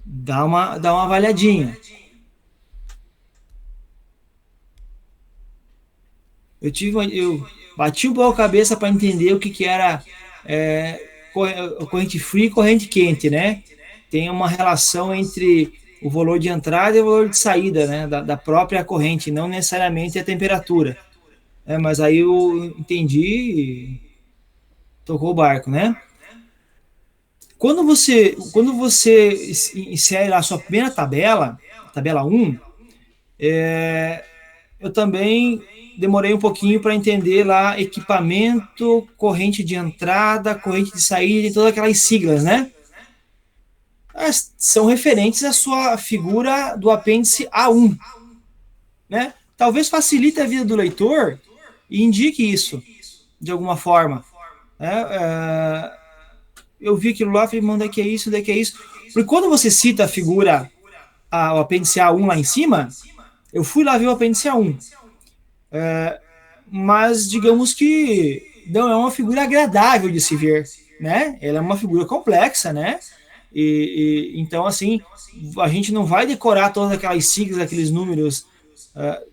dá uma avaliadinha. Eu bati um pouco a cabeça para entender o que era corrente fria e corrente quente, né? Tem uma relação entre o valor de entrada e o valor de saída, né, da própria corrente, não necessariamente a temperatura. Mas aí eu entendi e tocou o barco, né? Quando você insere lá a sua primeira tabela 1, eu também demorei um pouquinho para entender lá equipamento, corrente de entrada, corrente de saída e todas aquelas siglas, né? São referentes à sua figura do apêndice A1, né? Talvez facilite a vida do leitor e indique isso de alguma forma. Eu vi aquilo lá, falei, onde é que é isso, onde é que é isso? Porque quando você cita a figura, o apêndice A1 lá em cima, eu fui lá ver o apêndice A1. Mas digamos que não é uma figura agradável de se ver, né? Ela é uma figura complexa, né? Então, assim, a gente não vai decorar todas aquelas siglas, aqueles números.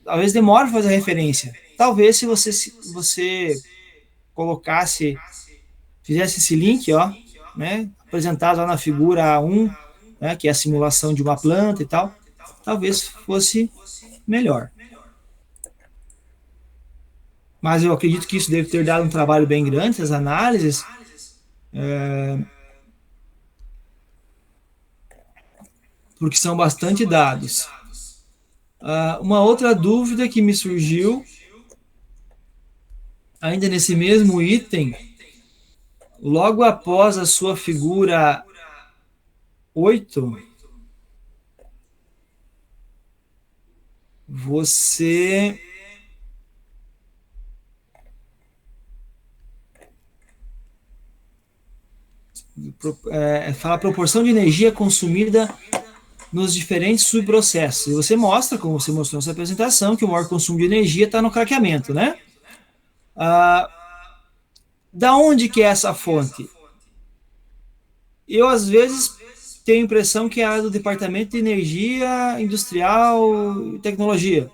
Às vezes demora para fazer a referência. Talvez se você fizesse esse link, ó, né, apresentado lá na figura A1, né, que é a simulação de uma planta e tal, talvez fosse melhor. Mas eu acredito que isso deve ter dado um trabalho bem grande, as análises, porque são bastante dados. Uma outra dúvida que me surgiu, ainda nesse mesmo item, logo após a sua figura 8, você fala a proporção de energia consumida nos diferentes subprocessos. E você mostra, como você mostrou nessa apresentação, que o maior consumo de energia está no craqueamento, né? Da onde que é essa fonte? Eu, às vezes, tenho a impressão que é do Departamento de Energia Industrial e Tecnologia.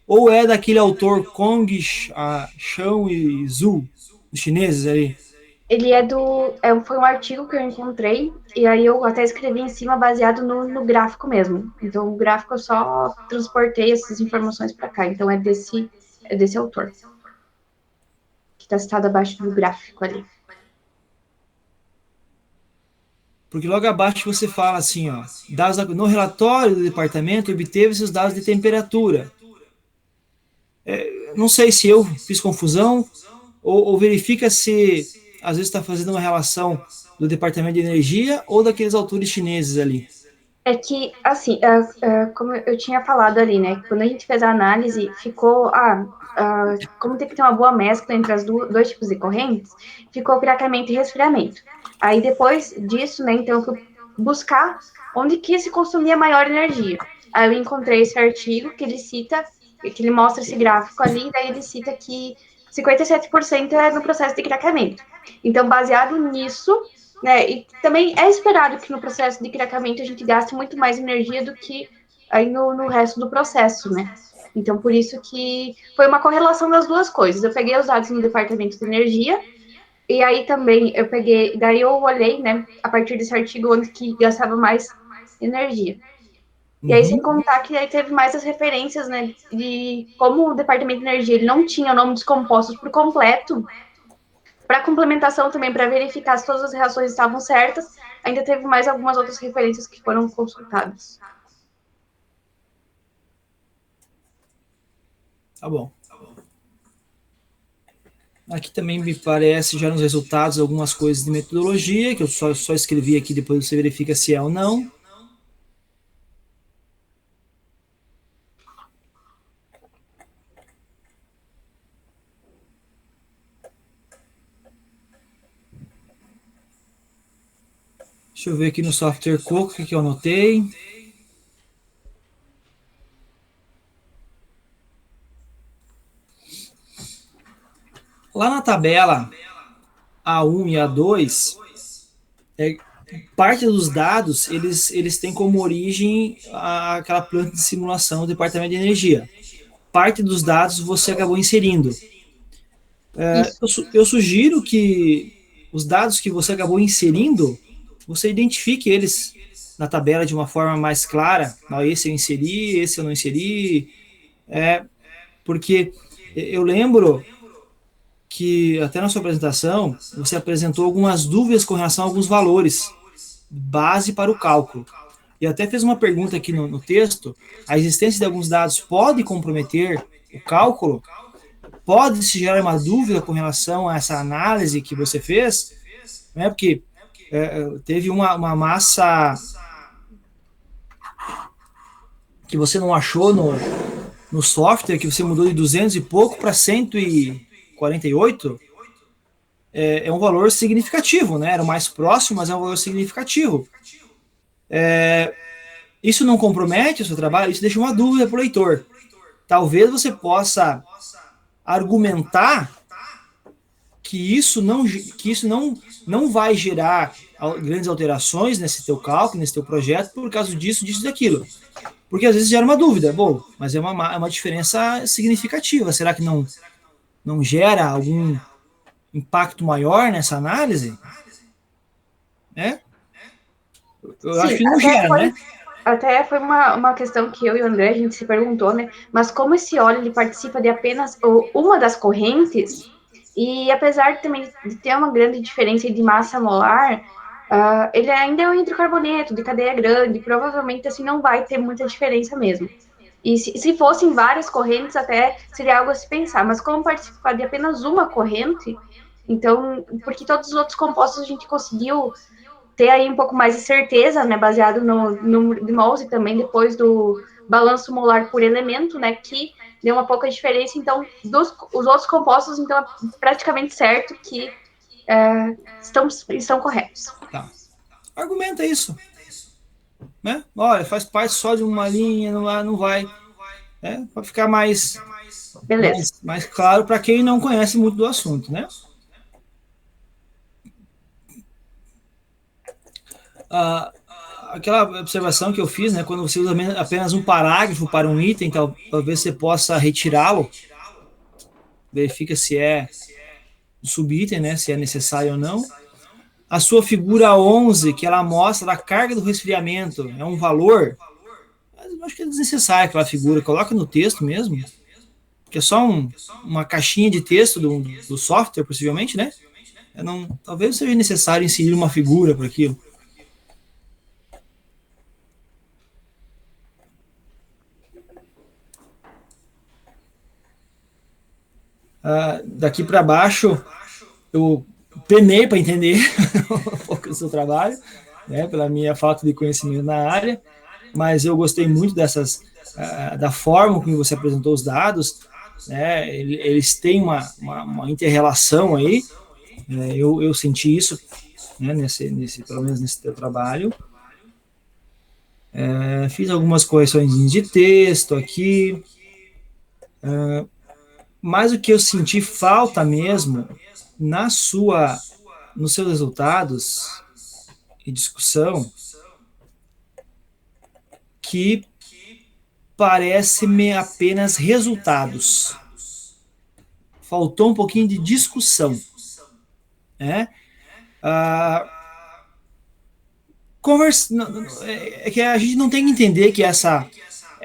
Ou é daquele autor Kong, Shang e Zhu, os chineses ali. Ele foi um artigo que eu encontrei, e aí eu até escrevi em cima baseado no gráfico mesmo. Então, o gráfico eu só transportei essas informações para cá. Então, é desse autor, que está citado abaixo do gráfico ali. Porque logo abaixo você fala assim, ó, no relatório do departamento obteve-se os dados de temperatura. Não sei se eu fiz confusão, ou verifica se às vezes está fazendo uma relação do Departamento de Energia ou daqueles autores chineses ali. É que, assim, como eu tinha falado ali, né, quando a gente fez a análise, ficou, como tem que ter uma boa mescla entre as dois tipos de correntes, ficou craqueamento e resfriamento. Aí, depois disso, né, então, eu fui buscar onde que se consumia maior energia. Aí eu encontrei esse artigo que ele cita, que ele mostra esse gráfico ali, daí ele cita que 57% é no processo de craqueamento. Então, baseado nisso, né, e também é esperado que no processo de craqueamento a gente gaste muito mais energia do que aí no resto do processo, né? Então, por isso que foi uma correlação das duas coisas. Eu peguei os dados no departamento de energia, e aí também daí eu olhei, né, a partir desse artigo, onde que gastava mais energia. E aí, sem contar que aí teve mais as referências, né, de como o departamento de energia ele não tinha o nome dos compostos por completo. Para complementação também, para verificar se todas as reações estavam certas, ainda teve mais algumas outras referências que foram consultadas. Tá bom. Aqui também me parece, já nos resultados, algumas coisas de metodologia, que eu só escrevi aqui, depois você verifica se é ou não. Deixa eu ver aqui no software Coco o que eu anotei. Lá na tabela A1 e A2, parte dos dados, eles têm como origem aquela planta de simulação do Departamento de Energia. Parte dos dados você acabou inserindo. Eu sugiro que os dados que você acabou inserindo, você identifique eles na tabela de uma forma mais clara. Não, esse eu inseri, esse eu não inseri. Porque eu lembro que até na sua apresentação você apresentou algumas dúvidas com relação a alguns valores base para o cálculo. E até fez uma pergunta aqui no texto: a existência de alguns dados pode comprometer o cálculo? Pode se gerar uma dúvida com relação a essa análise que você fez? Né? Porque teve uma massa que você não achou no software, que você mudou de 200 e pouco para 148, é um valor significativo, né? Era o mais próximo, mas é um valor significativo. Isso não compromete o seu trabalho? Isso deixa uma dúvida para o leitor. Talvez você possa argumentar que isso não vai gerar grandes alterações nesse teu cálculo, nesse teu projeto, por causa disso e daquilo. Porque às vezes gera uma dúvida, bom, mas é uma diferença significativa. Será que não gera algum impacto maior nessa análise? Eu acho Sim, que não gera, né? até foi uma questão que eu e o André, a gente se perguntou, né? Mas como esse óleo ele participa de apenas uma das correntes, e apesar também de ter uma grande diferença de massa molar, ele ainda é um hidrocarboneto de cadeia grande, provavelmente assim não vai ter muita diferença mesmo. E se fossem várias correntes, até seria algo a se pensar, mas como participar de apenas uma corrente, então, porque todos os outros compostos a gente conseguiu ter aí um pouco mais de certeza, né, baseado no número de mols e também depois do balanço molar por elemento, né, que deu uma pouca diferença. Então, os outros compostos, então, é praticamente certo que estão corretos. Tá. Argumenta isso, né? Olha, faz parte só de uma linha, não vai, né? Para ficar Beleza. mais claro para quem não conhece muito do assunto, né? Aquela observação que eu fiz, né? Quando você usa apenas um parágrafo para um item, talvez você possa retirá-lo, verifica se é um subitem, né? Se é necessário ou não. A sua figura 11, que ela mostra a carga do resfriamento, é um valor, mas eu acho que é desnecessário aquela figura, coloca no texto mesmo, que é só uma caixinha de texto do software, possivelmente, né? Talvez seja necessário inserir uma figura para aquilo. Daqui para baixo, eu penei para entender um pouco do seu trabalho, né, pela minha falta de conhecimento na área, mas eu gostei muito da forma como você apresentou os dados, né, eles têm uma inter-relação aí, né, eu senti isso, né, pelo menos nesse teu trabalho. Fiz algumas correções de texto aqui, mas o que eu senti falta mesmo nos seus resultados e discussão, que parece-me apenas resultados. Faltou um pouquinho de discussão, né? É que a gente não tem que entender que essa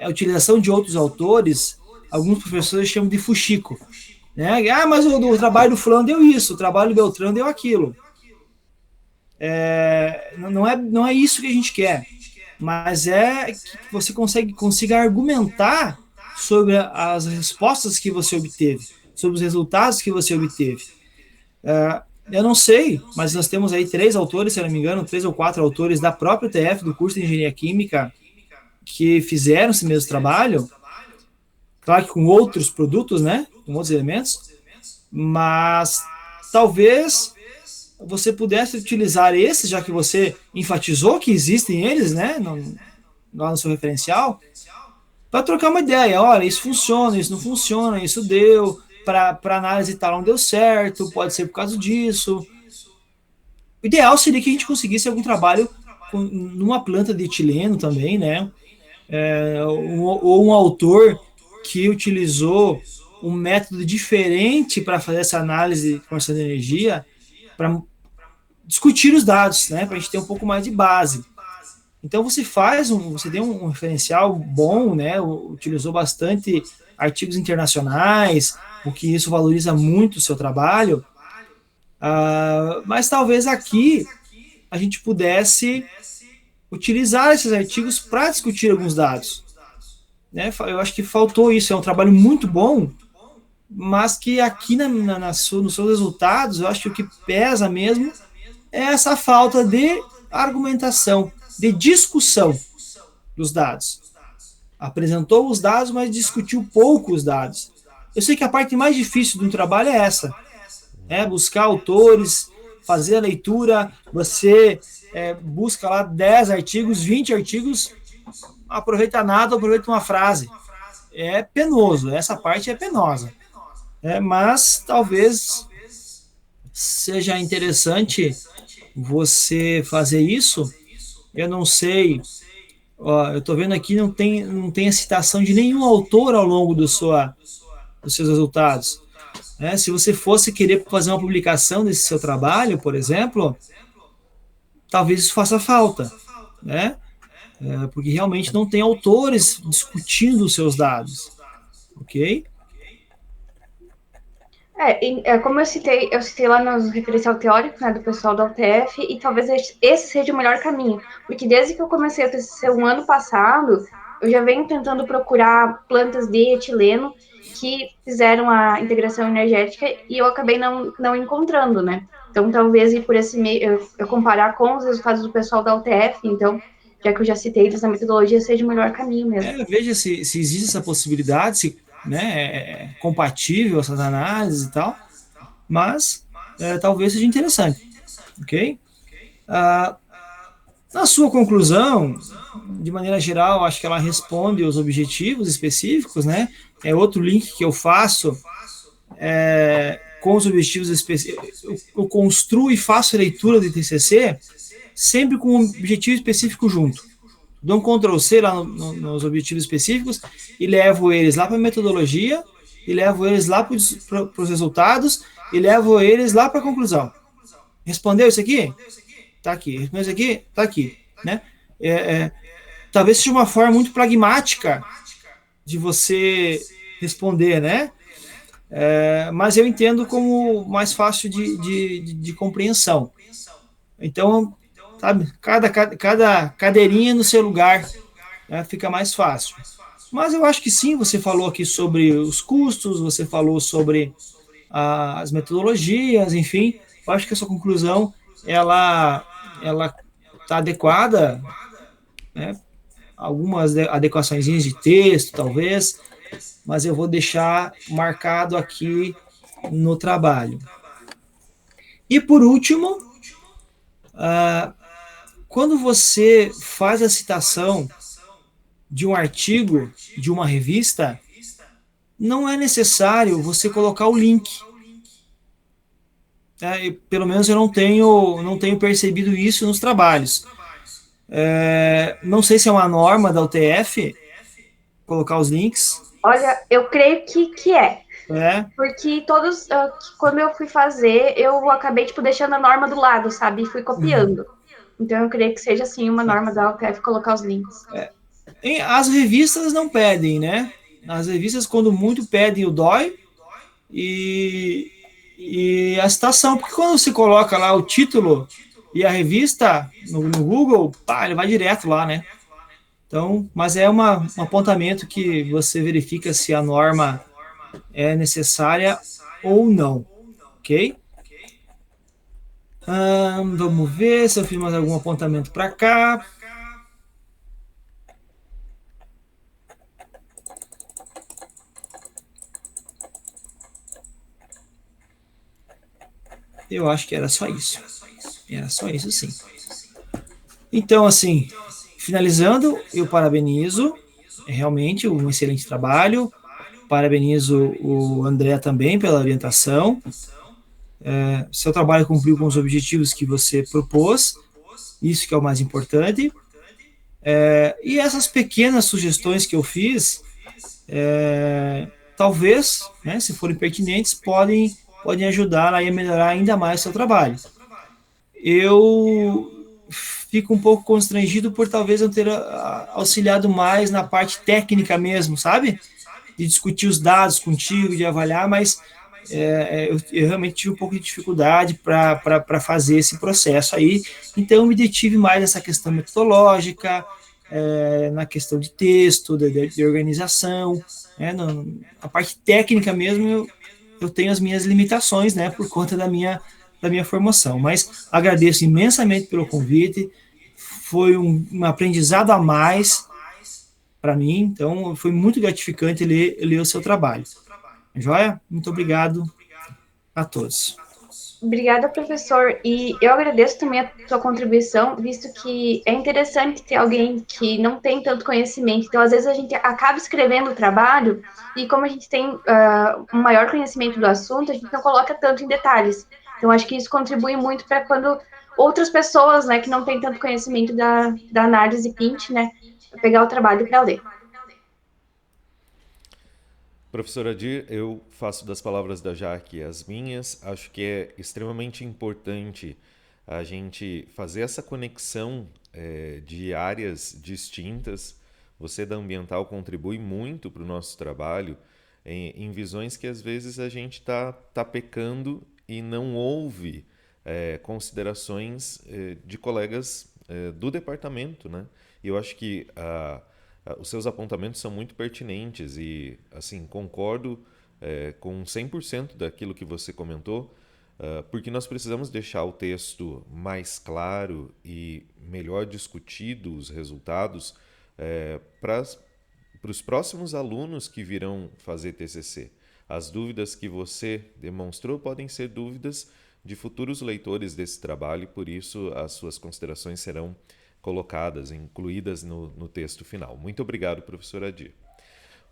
a utilização de outros autores, alguns professores chamam de fuxico, né? Mas o trabalho do fulano deu isso, o trabalho do Beltrano deu aquilo. Não é isso que a gente quer, mas é que você consiga argumentar sobre as respostas que você obteve, sobre os resultados que você obteve. Eu não sei, mas nós temos aí 3 autores, se não me engano, 3 ou 4 autores da própria UTF, do curso de Engenharia Química, que fizeram esse mesmo trabalho, claro que com outros produtos, né, com outros elementos, mas talvez você pudesse utilizar esses, já que você enfatizou que existem eles, né, lá no seu referencial, para trocar uma ideia. Olha, isso funciona, isso não funciona, isso deu, para análise tal não deu certo, pode ser por causa disso. O ideal seria que a gente conseguisse algum trabalho numa planta de etileno também, né, ou um autor que utilizou um método diferente para fazer essa análise de conversão de energia, para discutir os dados, né, para a gente ter um pouco mais de base. Então você tem um referencial bom, né, utilizou bastante artigos internacionais, o que isso valoriza muito o seu trabalho, mas talvez aqui a gente pudesse utilizar esses artigos para discutir alguns dados, né? Eu acho que faltou isso, é um trabalho muito bom, mas que aqui nos seus resultados, eu acho que o que pesa mesmo é essa falta de argumentação, de discussão dos dados. Apresentou os dados, mas discutiu pouco os dados. Eu sei que a parte mais difícil do trabalho é essa, buscar autores, fazer a leitura, você busca lá 10 artigos, 20 artigos, aproveita nada, aproveita uma frase. É penoso, essa parte é penosa. Mas talvez seja interessante você fazer isso. Eu não sei, eu estou vendo aqui, não tem a citação de nenhum autor ao longo dos seus resultados. Se você fosse querer fazer uma publicação desse seu trabalho, por exemplo, talvez isso faça falta. né? Porque realmente não tem autores discutindo os seus dados, ok? Como eu citei lá nos referencial teórico, né, do pessoal da UTF, e talvez esse seja o melhor caminho, porque desde que eu comecei a TCC um ano passado, eu já venho tentando procurar plantas de etileno que fizeram a integração energética e eu acabei não encontrando, né? Então, talvez ir por esse meio, eu comparar com os resultados do pessoal da UTF, então, já que eu já citei essa metodologia, seja o melhor caminho mesmo. Veja se existe essa possibilidade, se, né, é compatível essas análises e tal, mas talvez seja interessante, ok? Na sua conclusão, de maneira geral, acho que ela responde os objetivos específicos, né? É outro link que eu faço com os objetivos específicos. Eu construo e faço a leitura de TCC sempre com um objetivo específico junto. Dou um Ctrl+C lá nos objetivos específicos e levo eles lá para a metodologia, e levo eles lá para os resultados, e levo eles lá para a conclusão. Respondeu isso aqui? Tá aqui. Respondeu isso aqui? Tá aqui. Né? Talvez seja uma forma muito pragmática de você responder, né? Mas eu entendo como mais fácil de compreensão. Então, sabe, cada cadeirinha no seu lugar, né, fica mais fácil. Mas eu acho que sim, você falou aqui sobre os custos, você falou sobre as metodologias, enfim, eu acho que a sua conclusão, ela está adequada, né? Algumas adequações de texto, talvez, mas eu vou deixar marcado aqui no trabalho. E por último, quando você faz a citação de um artigo de uma revista, não é necessário você colocar o link. Pelo menos eu não tenho percebido isso nos trabalhos. Não sei se é uma norma da UTF colocar os links. Olha, eu creio que é. É. Porque quando eu fui fazer, eu acabei, tipo, deixando a norma do lado, sabe? E fui copiando. Então, eu creio que seja, assim, uma norma da UTF colocar os links. As revistas não pedem, né? As revistas, quando muito, pedem o DOI e a citação. Porque quando você coloca lá o título e a revista no Google, pá, ele vai direto lá, né? Então, mas é um apontamento que você verifica se a norma é necessária ou não, ok? Vamos ver se eu fiz mais algum apontamento para cá. Eu acho que era só isso. Era só isso, sim. Então, assim, finalizando, eu parabenizo realmente um excelente trabalho. Parabenizo o André também pela orientação. Seu trabalho cumpriu com os objetivos que você propôs, isso que é o mais importante. E essas pequenas sugestões que eu fiz, talvez, né, se forem pertinentes, podem ajudar a melhorar ainda mais seu trabalho. Eu fico um pouco constrangido por talvez eu ter auxiliado mais na parte técnica mesmo, sabe? De discutir os dados contigo, de avaliar, mas eu realmente tive um pouco de dificuldade para fazer esse processo aí, então eu me detive mais nessa questão metodológica, na questão de texto, de organização, né? A parte técnica mesmo eu tenho as minhas limitações, né, por conta da minha formação, mas agradeço imensamente pelo convite, foi um aprendizado a mais para mim, então foi muito gratificante ler o seu trabalho. Joia? Muito obrigado a todos. Obrigada, professor. E eu agradeço também a sua contribuição, visto que é interessante ter alguém que não tem tanto conhecimento. Então, às vezes, a gente acaba escrevendo o trabalho e, como a gente tem um maior conhecimento do assunto, a gente não coloca tanto em detalhes. Então, acho que isso contribui muito para quando outras pessoas, né, que não têm tanto conhecimento da análise PINT, né, pegar o trabalho para ler. Professora Adir, eu faço das palavras da Jaque as minhas. Acho que é extremamente importante a gente fazer essa conexão de áreas distintas. Você da ambiental contribui muito para o nosso trabalho em visões que às vezes a gente tá pecando e não ouve considerações de colegas do departamento, né? E eu acho que os seus apontamentos são muito pertinentes e, assim, concordo com 100% daquilo que você comentou, porque nós precisamos deixar o texto mais claro e melhor discutido os resultados para os próximos alunos que virão fazer TCC. As dúvidas que você demonstrou podem ser dúvidas de futuros leitores desse trabalho e, por isso, as suas considerações serão colocadas, incluídas no texto final. Muito obrigado, professor Adir.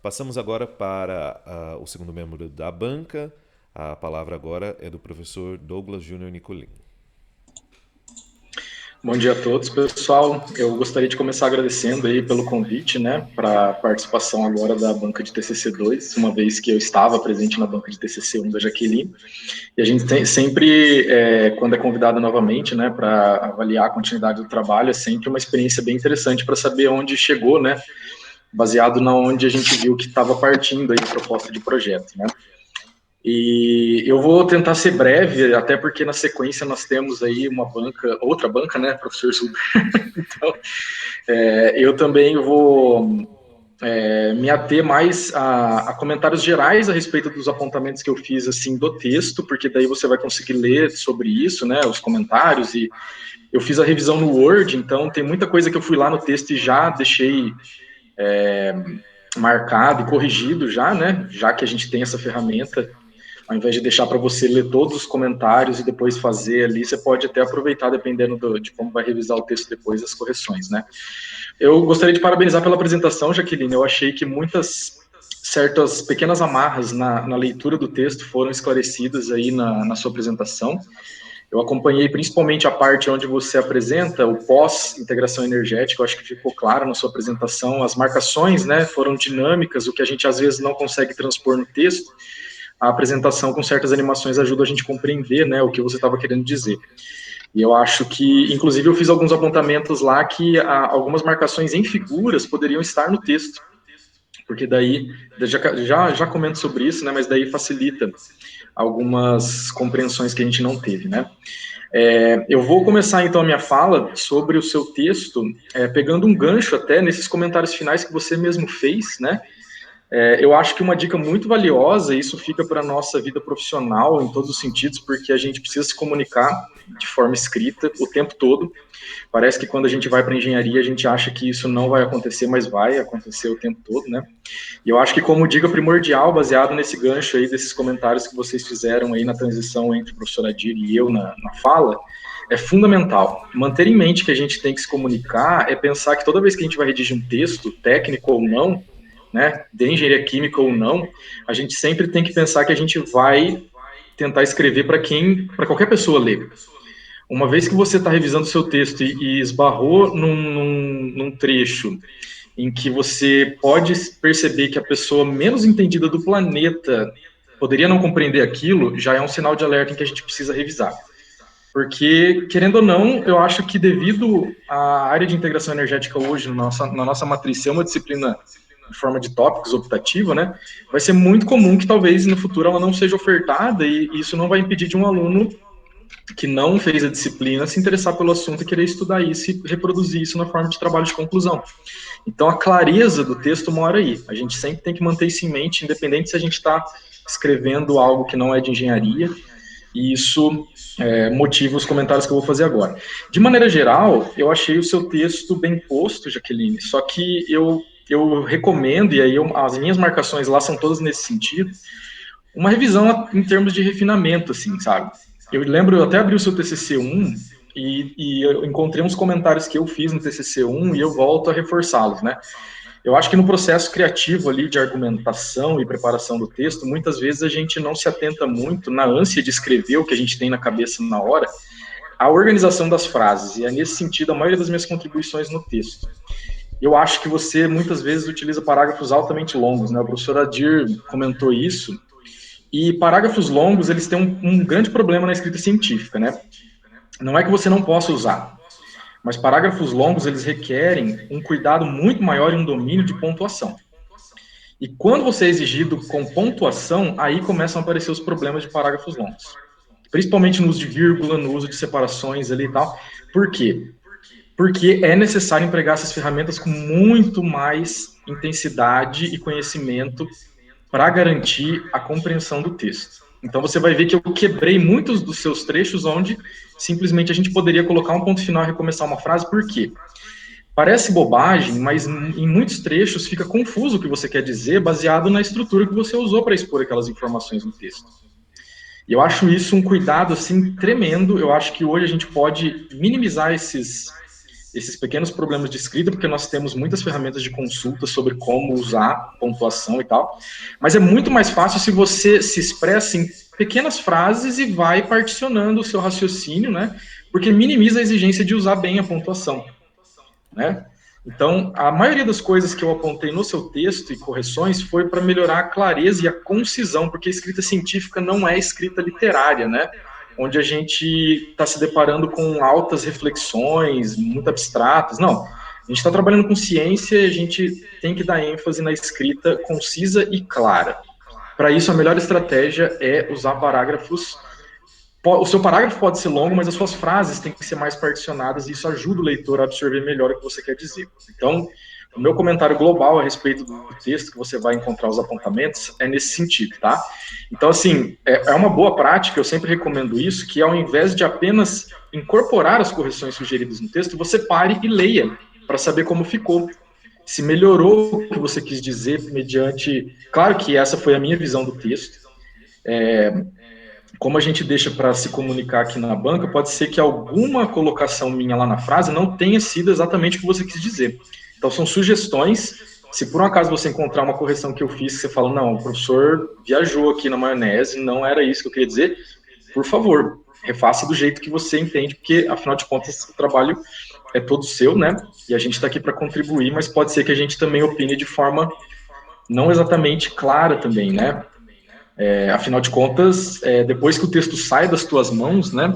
Passamos agora para o segundo membro da banca. A palavra agora é do professor Douglas Júnior Nicolin. Bom dia a todos, pessoal. Eu gostaria de começar agradecendo aí pelo convite, né, para a participação agora da banca de TCC2, uma vez que eu estava presente na banca de TCC1 da Jaqueline. E a gente tem sempre, quando é convidado novamente, né, para avaliar a continuidade do trabalho, é sempre uma experiência bem interessante para saber onde chegou, né, baseado na onde a gente viu que estava partindo aí a proposta de projeto, né. E eu vou tentar ser breve, até porque na sequência nós temos aí outra banca, né, professor Zuber. Então, eu também vou me ater mais a comentários gerais a respeito dos apontamentos que eu fiz, assim, do texto, porque daí você vai conseguir ler sobre isso, né, os comentários, e eu fiz a revisão no Word, então tem muita coisa que eu fui lá no texto e já deixei marcado e corrigido já, né, já que a gente tem essa ferramenta. Ao invés de deixar para você ler todos os comentários e depois fazer ali, você pode até aproveitar, dependendo de como vai revisar o texto depois, as correções, né? Eu gostaria de parabenizar pela apresentação, Jaqueline. Eu achei que certas pequenas amarras na leitura do texto foram esclarecidas aí na sua apresentação. Eu acompanhei principalmente a parte onde você apresenta o pós-integração energética. Eu acho que ficou claro na sua apresentação. As marcações, né, foram dinâmicas, o que a gente às vezes não consegue transpor no texto. A apresentação com certas animações ajuda a gente a compreender, né, o que você estava querendo dizer. E eu acho que, inclusive, eu fiz alguns apontamentos lá que algumas marcações em figuras poderiam estar no texto, porque daí, já comento sobre isso, né, mas daí facilita algumas compreensões que a gente não teve, né. Eu vou começar, então, a minha fala sobre o seu texto, pegando um gancho até nesses comentários finais que você mesmo fez, né. Eu acho que uma dica muito valiosa, e isso fica para a nossa vida profissional em todos os sentidos, porque a gente precisa se comunicar de forma escrita o tempo todo. Parece que quando a gente vai para a engenharia, a gente acha que isso não vai acontecer, mas vai acontecer o tempo todo, né? E eu acho que como dica primordial, baseado nesse gancho aí, desses comentários que vocês fizeram aí na transição entre o professor Adir e eu na fala, é fundamental. Manter em mente que a gente tem que se comunicar, pensar que toda vez que a gente vai redigir um texto, técnico ou não, né, de engenharia química ou não, a gente sempre tem que pensar que a gente vai tentar escrever para qualquer pessoa ler. Uma vez que você está revisando o seu texto e esbarrou num trecho em que você pode perceber que a pessoa menos entendida do planeta poderia não compreender aquilo, já é um sinal de alerta em que a gente precisa revisar. Porque, querendo ou não, eu acho que devido à área de integração energética hoje, na nossa matriz, ser uma disciplina de forma de tópicos optativa, né, vai ser muito comum que talvez no futuro ela não seja ofertada e isso não vai impedir de um aluno que não fez a disciplina se interessar pelo assunto e querer estudar isso e reproduzir isso na forma de trabalho de conclusão. Então, a clareza do texto mora aí. A gente sempre tem que manter isso em mente, independente se a gente está escrevendo algo que não é de engenharia, e isso motiva os comentários que eu vou fazer agora. De maneira geral, eu achei o seu texto bem posto, Jaqueline, só que eu recomendo, e aí as minhas marcações lá são todas nesse sentido, uma revisão em termos de refinamento, assim, sabe? Eu lembro, eu até abri o seu TCC1 e eu encontrei uns comentários que eu fiz no TCC1 e eu volto a reforçá-los, né? Eu acho que no processo criativo ali de argumentação e preparação do texto, muitas vezes a gente não se atenta muito, na ânsia de escrever o que a gente tem na cabeça na hora, à organização das frases, e é nesse sentido a maioria das minhas contribuições no texto. Eu acho que você muitas vezes utiliza parágrafos altamente longos, né? O professor Adir comentou isso, e parágrafos longos, eles têm um grande problema na escrita científica, né? Não é que você não possa usar, mas parágrafos longos, eles requerem um cuidado muito maior e um domínio de pontuação. E quando você é exigido com pontuação, aí começam a aparecer os problemas de parágrafos longos. Principalmente no uso de vírgula, no uso de separações ali e tal. Por quê? Porque é necessário empregar essas ferramentas com muito mais intensidade e conhecimento para garantir a compreensão do texto. Então você vai ver que eu quebrei muitos dos seus trechos onde simplesmente a gente poderia colocar um ponto final e recomeçar uma frase. Por quê? Parece bobagem, mas em muitos trechos fica confuso o que você quer dizer baseado na estrutura que você usou para expor aquelas informações no texto. E eu acho isso um cuidado assim tremendo. Eu acho que hoje a gente pode minimizar esses pequenos problemas de escrita, porque nós temos muitas ferramentas de consulta sobre como usar pontuação e tal, mas é muito mais fácil se você se expressa em pequenas frases e vai particionando o seu raciocínio, né? Porque minimiza a exigência de usar bem a pontuação, né? Então, a maioria das coisas que eu apontei no seu texto e correções foi para melhorar a clareza e a concisão, porque a escrita científica não é escrita literária, né? Onde a gente está se deparando com altas reflexões, muito abstratas. Não, a gente está trabalhando com ciência e a gente tem que dar ênfase na escrita concisa e clara. Para isso, a melhor estratégia é usar parágrafos. O seu parágrafo pode ser longo, mas as suas frases têm que ser mais particionadas e isso ajuda o leitor a absorver melhor o que você quer dizer. Então, o meu comentário global a respeito do texto, que você vai encontrar os apontamentos, é nesse sentido, tá? Então, assim, é uma boa prática, eu sempre recomendo isso, que ao invés de apenas incorporar as correções sugeridas no texto, você pare e leia, para saber como ficou. Se melhorou o que você quis dizer mediante... Claro que essa foi a minha visão do texto. Como a gente deixa para se comunicar aqui na banca, pode ser que alguma colocação minha lá na frase não tenha sido exatamente o que você quis dizer. Então, são sugestões. Se por um acaso você encontrar uma correção que eu fiz, que você fala, não, o professor viajou aqui na maionese, não era isso que eu queria dizer, por favor, refaça do jeito que você entende, porque, afinal de contas, o trabalho é todo seu, né? E a gente está aqui para contribuir, mas pode ser que a gente também opine de forma não exatamente clara também, né? Afinal de contas, depois que o texto sai das tuas mãos, né,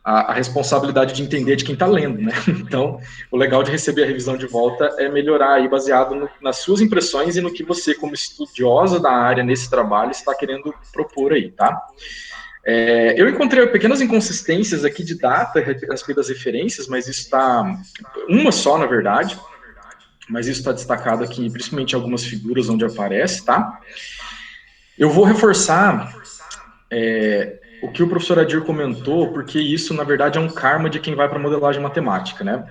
a responsabilidade de entender de quem está lendo, né? Então, o legal de receber a revisão de volta é melhorar aí baseado nas suas impressões e no que você, como estudiosa da área nesse trabalho, está querendo propor aí, tá? Eu encontrei pequenas inconsistências aqui de data a respeito das referências, mas isso está... Uma só, na verdade, mas isso está destacado aqui, principalmente em algumas figuras onde aparece, tá? Eu vou reforçar o que o professor Adir comentou, porque isso, na verdade, é um karma de quem vai para modelagem matemática, né?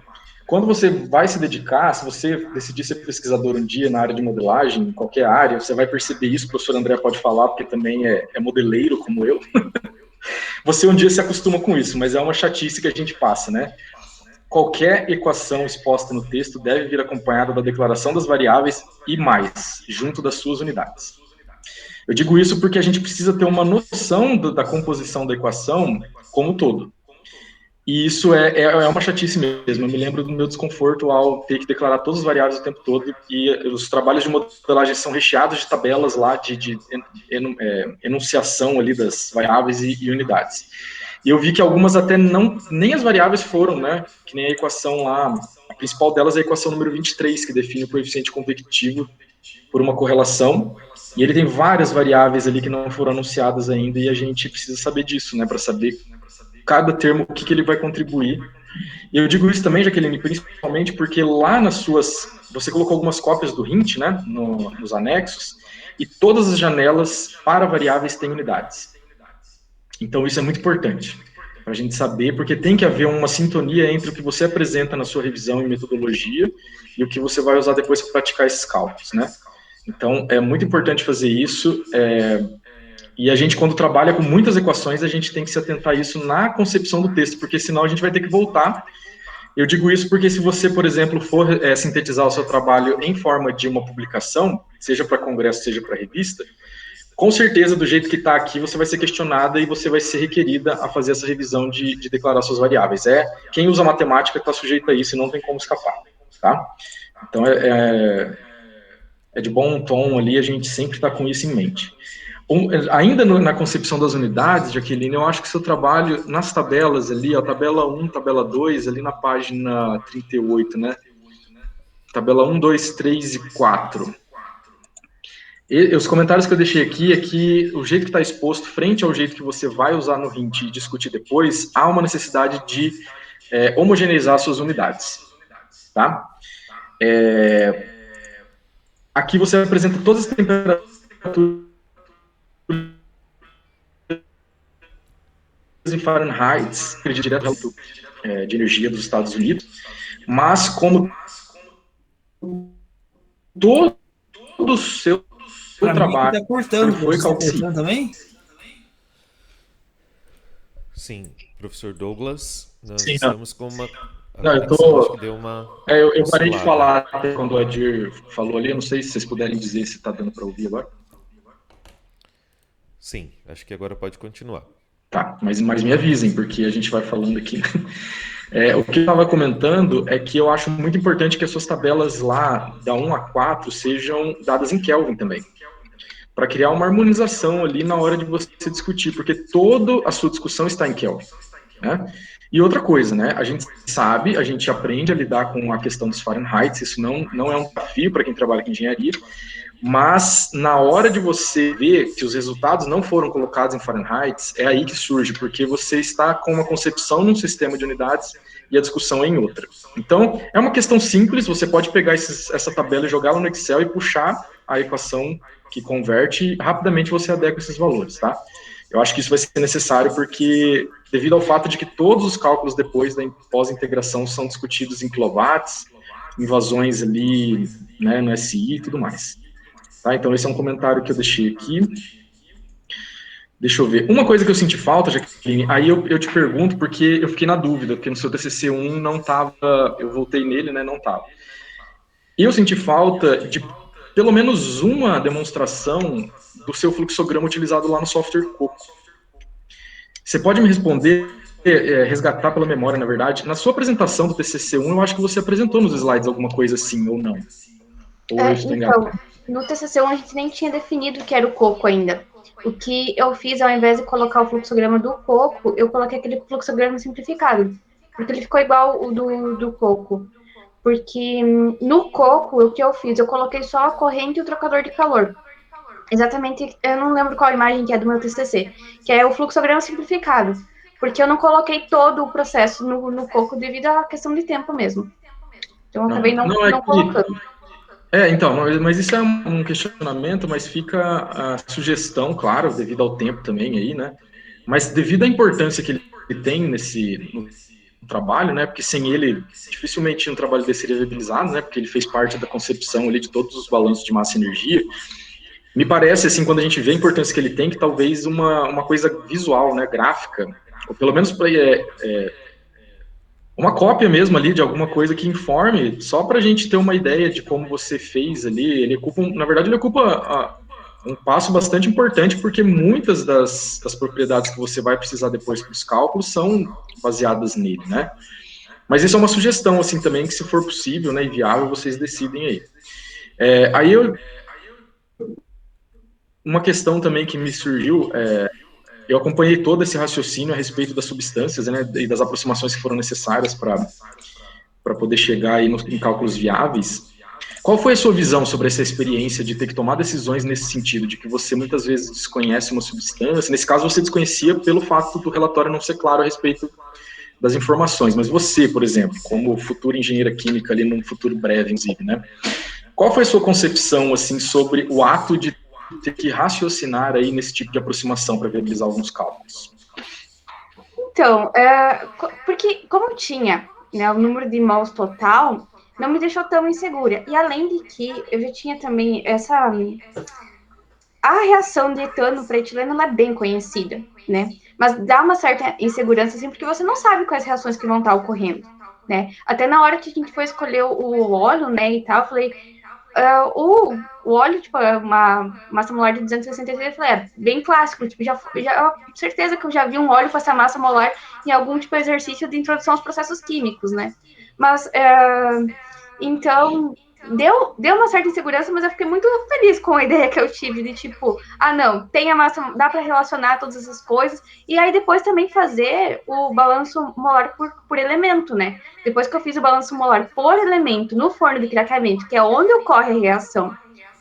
Quando você vai se dedicar, se você decidir ser pesquisador um dia na área de modelagem, em qualquer área, você vai perceber isso, o professor André pode falar, porque também é modeleiro como eu. Você um dia se acostuma com isso, mas é uma chatice que a gente passa, né? Qualquer equação exposta no texto deve vir acompanhada da declaração das variáveis e mais, junto das suas unidades. Eu digo isso porque a gente precisa ter uma noção da composição da equação como um todo. E isso é uma chatice mesmo. Eu me lembro do meu desconforto ao ter que declarar todas as variáveis o tempo todo, e os trabalhos de modelagem são recheados de tabelas lá de enunciação ali das variáveis e unidades. E eu vi que algumas até nem as variáveis foram, né? Que nem a equação lá, a principal delas é a equação número 23, que define o coeficiente convectivo por uma correlação. E ele tem várias variáveis ali que não foram anunciadas ainda, e a gente precisa saber disso, né, para saber cada termo, o que ele vai contribuir. E eu digo isso também, Jaqueline, principalmente porque lá nas suas... Você colocou algumas cópias do hint, né, nos anexos, e todas as janelas para variáveis têm unidades. Então isso é muito importante para a gente saber, porque tem que haver uma sintonia entre o que você apresenta na sua revisão e metodologia e o que você vai usar depois para praticar esses cálculos, né? Então, é muito importante fazer isso, e a gente, quando trabalha com muitas equações, a gente tem que se atentar a isso na concepção do texto, porque senão a gente vai ter que voltar. Eu digo isso porque se você, por exemplo, for sintetizar o seu trabalho em forma de uma publicação, seja para congresso, seja para revista, com certeza, do jeito que está aqui, você vai ser questionada e você vai ser requerida a fazer essa revisão de declarar suas variáveis. Quem usa matemática está sujeito a isso e não tem como escapar, tá? Então, é de bom tom ali, a gente sempre está com isso em mente. Ainda na concepção das unidades, Jaqueline, eu acho que seu trabalho nas tabelas ali, a tabela 1, tabela 2, ali na página 38, né? Tabela 1, 2, 3 e 4. E os comentários que eu deixei aqui é que o jeito que está exposto, frente ao jeito que você vai usar no RINT e discutir depois, há uma necessidade de homogeneizar suas unidades. Tá? Aqui você apresenta todas as temperaturas em Fahrenheit, acredito direto de energia dos Estados Unidos, mas como todo o seu trabalho tá cortando, foi calculado também? Sim, professor Douglas, nós Sim, estamos com uma... Não, acho que deu uma eu parei de oscilada. falar até quando o Adir falou ali, eu não sei se vocês puderem dizer se está dando para ouvir agora. Sim, acho que agora pode continuar. Tá, mas me avisem, porque a gente vai falando aqui. O que eu estava comentando é que eu acho muito importante que as suas tabelas lá, da 1 a 4, sejam dadas em Kelvin também, para criar uma harmonização ali na hora de você discutir, porque toda a sua discussão está em Kelvin, né? E outra coisa, né? A gente sabe, a gente aprende a lidar com a questão dos Fahrenheit, isso não é um desafio para quem trabalha com engenharia, mas na hora de você ver que os resultados não foram colocados em Fahrenheit, é aí que surge, porque você está com uma concepção num sistema de unidades e a discussão é em outra. Então, é uma questão simples, você pode pegar essa tabela e jogá-la no Excel e puxar a equação que converte e rapidamente você adequa esses valores, tá? Eu acho que isso vai ser necessário porque, devido ao fato de que todos os cálculos depois da pós-integração são discutidos em quilowatts, invasões ali, né, no SI e tudo mais. Tá? Então, esse é um comentário que eu deixei aqui. Deixa eu ver. Uma coisa que eu senti falta, Jaqueline, aí eu te pergunto, porque eu fiquei na dúvida, porque no seu TCC1 não estava, eu voltei nele, né, não estava. E eu senti falta de pelo menos uma demonstração do seu fluxograma utilizado lá no software Coco. Você pode me responder, resgatar pela memória, na verdade, na sua apresentação do TCC1, eu acho que você apresentou nos slides alguma coisa assim, ou não? Ou eu estou enganado? Então, no TCC1 a gente nem tinha definido o que era o coco ainda. O que eu fiz, ao invés de colocar o fluxograma do coco, eu coloquei aquele fluxograma simplificado, porque ele ficou igual o do coco. Porque no coco, o que eu fiz? Eu coloquei só a corrente e o trocador de calor. Exatamente, eu não lembro qual imagem que é do meu TCC, que é o fluxograma simplificado, porque eu não coloquei todo o processo no coco devido à questão de tempo mesmo. Então, eu acabei não colocando. Então, mas isso é um questionamento, mas fica a sugestão, claro, devido ao tempo também aí, né? Mas devido à importância que ele tem no trabalho, né? Porque sem ele, dificilmente um trabalho desse seria viabilizado, né? Porque ele fez parte da concepção ali de todos os balanços de massa e energia. Me parece, assim, quando a gente vê a importância que ele tem, que talvez uma coisa visual, né? Gráfica, ou pelo menos uma cópia mesmo ali de alguma coisa que informe, só para a gente ter uma ideia de como você fez ali. Na verdade, ele ocupa um passo bastante importante, porque muitas das propriedades que você vai precisar depois para os cálculos são baseadas nele, né? Mas isso é uma sugestão, assim, também, que se for possível, né, e viável, vocês decidem aí. Uma questão também que me surgiu, eu acompanhei todo esse raciocínio a respeito das substâncias, né, e das aproximações que foram necessárias para poder chegar aí em cálculos viáveis. Qual foi a sua visão sobre essa experiência de ter que tomar decisões nesse sentido, de que você muitas vezes desconhece uma substância? Nesse caso, você desconhecia pelo fato do relatório não ser claro a respeito das informações, mas você, por exemplo, como futura engenheira química ali num futuro breve, inclusive, né? Qual foi a sua concepção, assim, sobre o ato de ter que raciocinar aí nesse tipo de aproximação para viabilizar alguns cálculos? Então, porque como tinha, né, o número de mols total, não me deixou tão insegura. E além de que eu já tinha também a reação de etano para etileno, ela é bem conhecida, né? Mas dá uma certa insegurança, assim, porque você não sabe quais reações que vão estar ocorrendo, né? Até na hora que a gente foi escolher o óleo, né, e tal, eu falei, o óleo, tipo, uma massa molar de 266, eu falei, bem clássico, tipo, já certeza que eu já vi um óleo com essa massa molar em algum, tipo, exercício de introdução aos processos químicos, né? Mas, então, deu uma certa insegurança, mas eu fiquei muito feliz com a ideia que eu tive de tipo, não, tem a massa, dá para relacionar todas essas coisas, e aí depois também fazer o balanço molar por elemento, né? Depois que eu fiz o balanço molar por elemento no forno de craqueamento, que é onde ocorre a reação,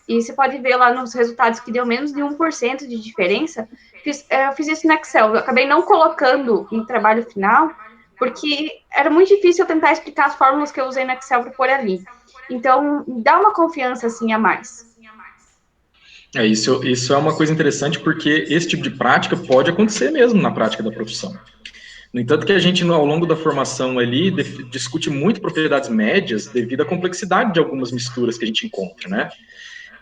e você pode ver lá nos resultados que deu menos de 1% de diferença, eu fiz isso no Excel, eu acabei não colocando no trabalho final, porque era muito difícil eu tentar explicar as fórmulas que eu usei no Excel para pôr ali. Então, dá uma confiança, assim, a mais. Isso é uma coisa interessante, porque esse tipo de prática pode acontecer mesmo na prática da profissão. No entanto, que a gente, ao longo da formação ali, discute muito propriedades médias devido à complexidade de algumas misturas que a gente encontra, né?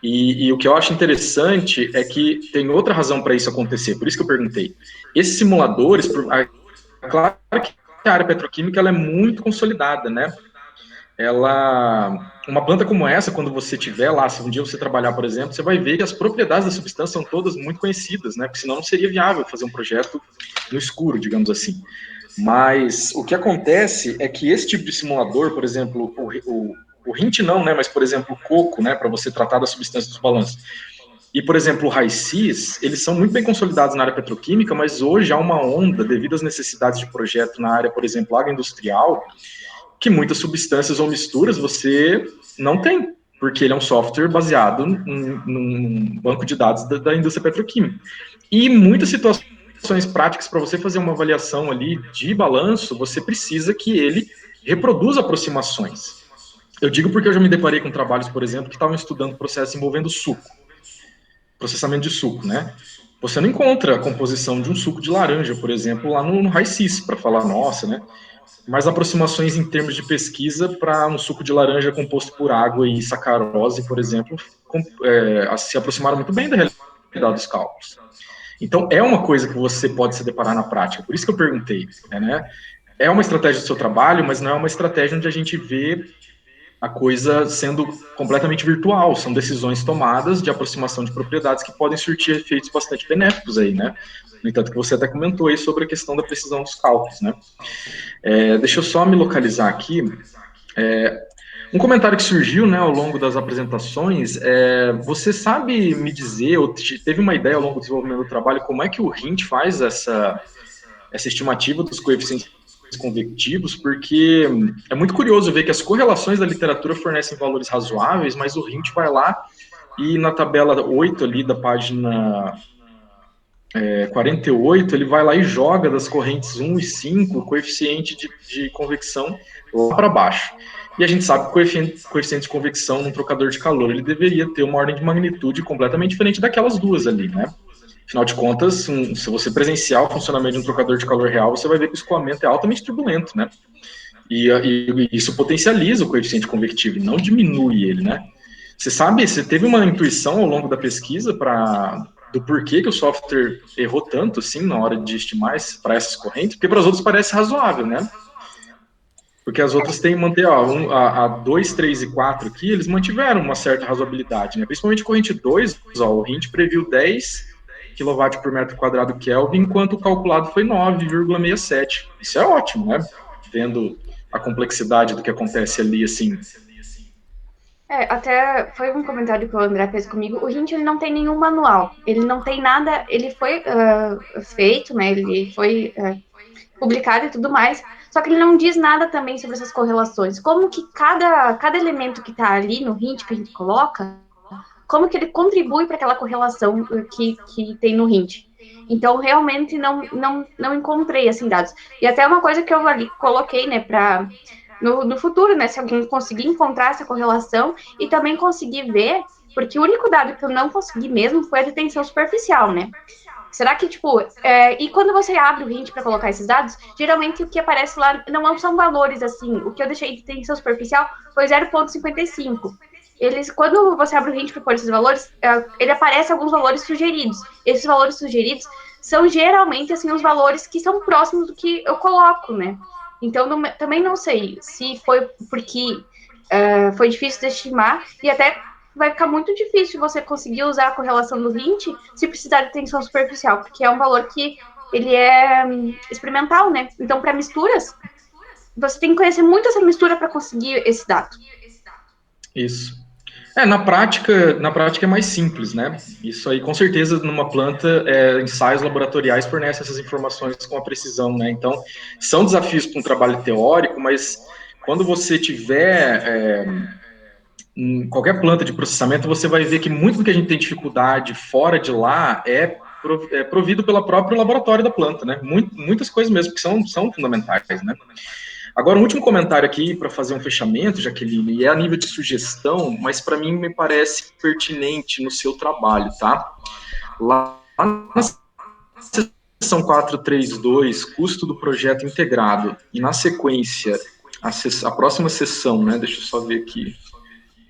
E o que eu acho interessante é que tem outra razão para isso acontecer, por isso que eu perguntei. Esses simuladores, claro que a área petroquímica ela é muito consolidada, né? Uma planta como essa, quando você tiver lá, se um dia você trabalhar, por exemplo, você vai ver que as propriedades da substância são todas muito conhecidas, né? Porque senão não seria viável fazer um projeto no escuro, digamos assim. Mas o que acontece é que esse tipo de simulador, por exemplo, o RINT não, né? Mas, por exemplo, o coco, né? Para você tratar da substância dos balanços. E, por exemplo, o RAICIS, eles são muito bem consolidados na área petroquímica, mas hoje há uma onda, devido às necessidades de projeto na área, por exemplo, agroindustrial, que muitas substâncias ou misturas você não tem, porque ele é um software baseado num banco de dados da indústria petroquímica. E muitas situações práticas para você fazer uma avaliação ali de balanço, você precisa que ele reproduza aproximações. Eu digo porque eu já me deparei com trabalhos, por exemplo, que estavam estudando processos envolvendo suco, processamento de suco, né? Você não encontra a composição de um suco de laranja, por exemplo, lá no RAICIS, para falar, nossa, né? Mas aproximações em termos de pesquisa para um suco de laranja composto por água e sacarose, por exemplo, se aproximaram muito bem da realidade dos cálculos. Então, é uma coisa que você pode se deparar na prática. Por isso que eu perguntei, né? É uma estratégia do seu trabalho, mas não é uma estratégia onde a gente vê a coisa sendo completamente virtual. São decisões tomadas de aproximação de propriedades que podem surtir efeitos bastante benéficos aí, né? No entanto, que você até comentou aí sobre a questão da precisão dos cálculos, né? Deixa eu só me localizar aqui. Um comentário que surgiu, né, ao longo das apresentações, você sabe me dizer, ou teve uma ideia ao longo do desenvolvimento do trabalho, como é que o RINT faz essa estimativa dos coeficientes convectivos? Porque é muito curioso ver que as correlações da literatura fornecem valores razoáveis, mas o RINT vai lá e na tabela 8 ali da página 48, ele vai lá e joga das correntes 1 e 5 o coeficiente de convecção lá para baixo. E a gente sabe que o coeficiente de convecção num trocador de calor, ele deveria ter uma ordem de magnitude completamente diferente daquelas duas ali, né? Afinal de contas, se você presenciar o funcionamento de um trocador de calor real, você vai ver que o escoamento é altamente turbulento, né? E isso potencializa o coeficiente convectivo, não diminui ele, né? Você teve uma intuição ao longo da pesquisa do porquê que o software errou tanto, assim, na hora de estimar para essas correntes? Porque para as outras parece razoável, né? Porque as outras têm manter, a 2, 3 e 4 aqui, eles mantiveram uma certa razoabilidade, né? Principalmente a corrente 2, o RINT previu 10 kW por metro quadrado Kelvin, enquanto o calculado foi 9,67. Isso é ótimo, né? Vendo a complexidade do que acontece ali, assim. Até foi um comentário que o André fez comigo. O RINT, ele não tem nenhum manual. Ele não tem nada. Ele foi feito, né? Ele foi publicado e tudo mais. Só que ele não diz nada também sobre essas correlações. Como que cada elemento que está ali no RINT que a gente coloca, como que ele contribui para aquela correlação que tem no RINT. Então, realmente, não encontrei, assim, dados. E até uma coisa que eu ali coloquei, né, para no futuro, né, se alguém conseguir encontrar essa correlação e também conseguir ver, porque o único dado que eu não consegui mesmo foi a de tensão superficial, né? Será que, tipo, e quando você abre o RINT para colocar esses dados, geralmente o que aparece lá não são valores, assim, o que eu deixei de tensão superficial foi 0,55. Quando você abre o RINT para pôr esses valores, ele aparece alguns valores sugeridos. Esses valores sugeridos são geralmente, assim, os valores que são próximos do que eu coloco, né? Então, também não sei se foi porque foi difícil de estimar e até vai ficar muito difícil você conseguir usar a correlação do RINT se precisar de tensão superficial, porque é um valor que ele é experimental, né? Então, para misturas, você tem que conhecer muito essa mistura para conseguir esse dado. Isso. Na prática é mais simples, né? Isso aí, com certeza, numa planta, ensaios laboratoriais fornecem essas informações com a precisão, né? Então, são desafios para um trabalho teórico, mas quando você tiver em qualquer planta de processamento, você vai ver que muito do que a gente tem dificuldade fora de lá é provido pelo próprio laboratório da planta, né? Muitas coisas mesmo que são fundamentais, né? Agora, um último comentário aqui para fazer um fechamento, Jaqueline, e é a nível de sugestão, mas para mim me parece pertinente no seu trabalho, tá? Lá na seção 432, custo do projeto integrado, e na sequência, a próxima sessão, né? Deixa eu só ver aqui.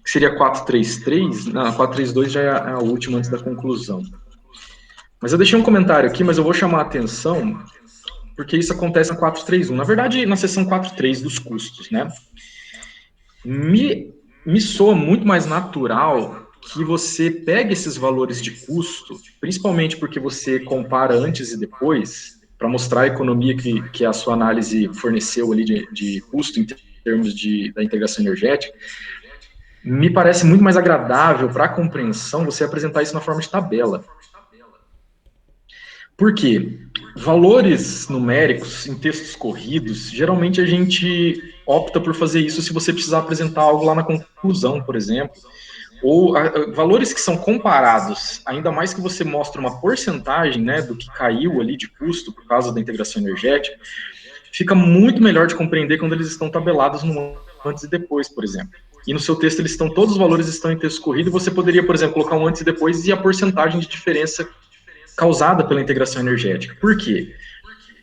Seria 433? Não, 432 já é a última antes da conclusão. Mas eu deixei um comentário aqui, mas eu vou chamar a atenção porque isso acontece na 431. Na verdade, na seção 43 dos custos, né? Me soa muito mais natural que você pegue esses valores de custo, principalmente porque você compara antes e depois, para mostrar a economia que a sua análise forneceu ali de custo em termos da integração energética. Me parece muito mais agradável para a compreensão você apresentar isso na forma de tabela. Por quê? Valores numéricos em textos corridos, geralmente a gente opta por fazer isso se você precisar apresentar algo lá na conclusão, por exemplo. Ou valores que são comparados, ainda mais que você mostra uma porcentagem, né, do que caiu ali de custo por causa da integração energética, fica muito melhor de compreender quando eles estão tabelados no antes e depois, por exemplo. E no seu texto todos os valores estão em texto corrido, e você poderia, por exemplo, colocar um antes e depois e a porcentagem de diferença causada pela integração energética. Por quê?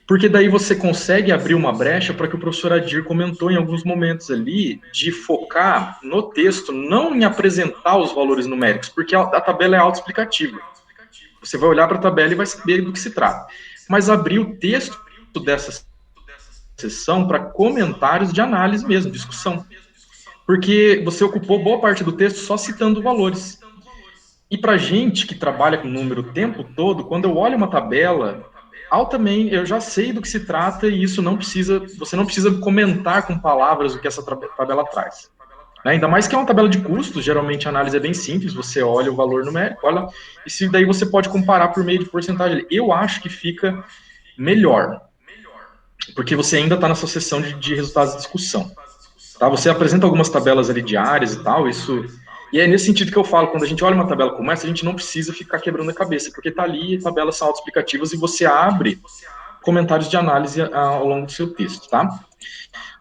Porque daí você consegue abrir uma brecha para que o professor Adir comentou em alguns momentos ali, de focar no texto, não em apresentar os valores numéricos, porque a tabela é autoexplicativa. Você vai olhar para a tabela e vai saber do que se trata. Mas abrir o texto dessa sessão para comentários de análise mesmo, discussão. Porque você ocupou boa parte do texto só citando valores. E para gente que trabalha com número o tempo todo, quando eu olho uma tabela, eu já sei do que se trata e isso você não precisa comentar com palavras o que essa tabela traz. Né? Ainda mais que é uma tabela de custos, geralmente a análise é bem simples, você olha o valor numérico, e se daí você pode comparar por meio de porcentagem. Eu acho que fica melhor, porque você ainda está na sua sessão de resultados de discussão. Tá? Você apresenta algumas tabelas ali diárias e tal, e é nesse sentido que eu falo, quando a gente olha uma tabela como essa, a gente não precisa ficar quebrando a cabeça, porque tá ali, tabelas são autoexplicativas e você abre comentários de análise ao longo do seu texto, tá?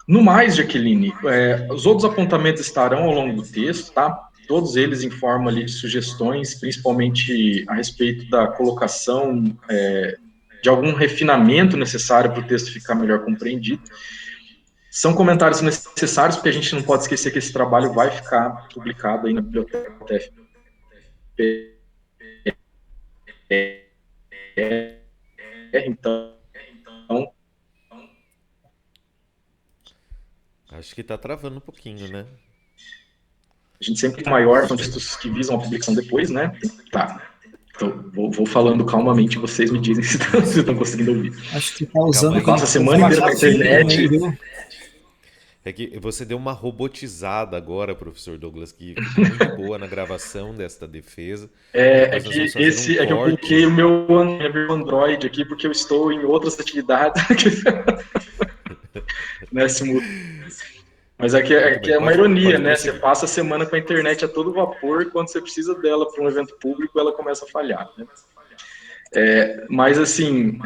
No mais, Jaqueline, os outros apontamentos estarão ao longo do texto, tá? Todos eles em forma ali de sugestões, principalmente a respeito da colocação de algum refinamento necessário para o texto ficar melhor compreendido. São comentários necessários, porque a gente não pode esquecer que esse trabalho vai ficar publicado aí na biblioteca UTFPR. Então, acho que está travando um pouquinho, né? A gente sempre tem maior, são textos que visam a publicação depois, né? Tá. Então, vou falando calmamente, vocês me dizem se estão conseguindo ouvir. Acho que está usando... Passa a semana inteira na internet... É que você deu uma robotizada agora, professor Douglas, que ficou muito boa na gravação desta defesa. Que eu coloquei o meu Android aqui porque eu estou em outras atividades. Mas aqui é uma ironia, né? Você passa a semana com a internet a todo vapor e quando você precisa dela para um evento público, ela começa a falhar. Né? Mas, assim,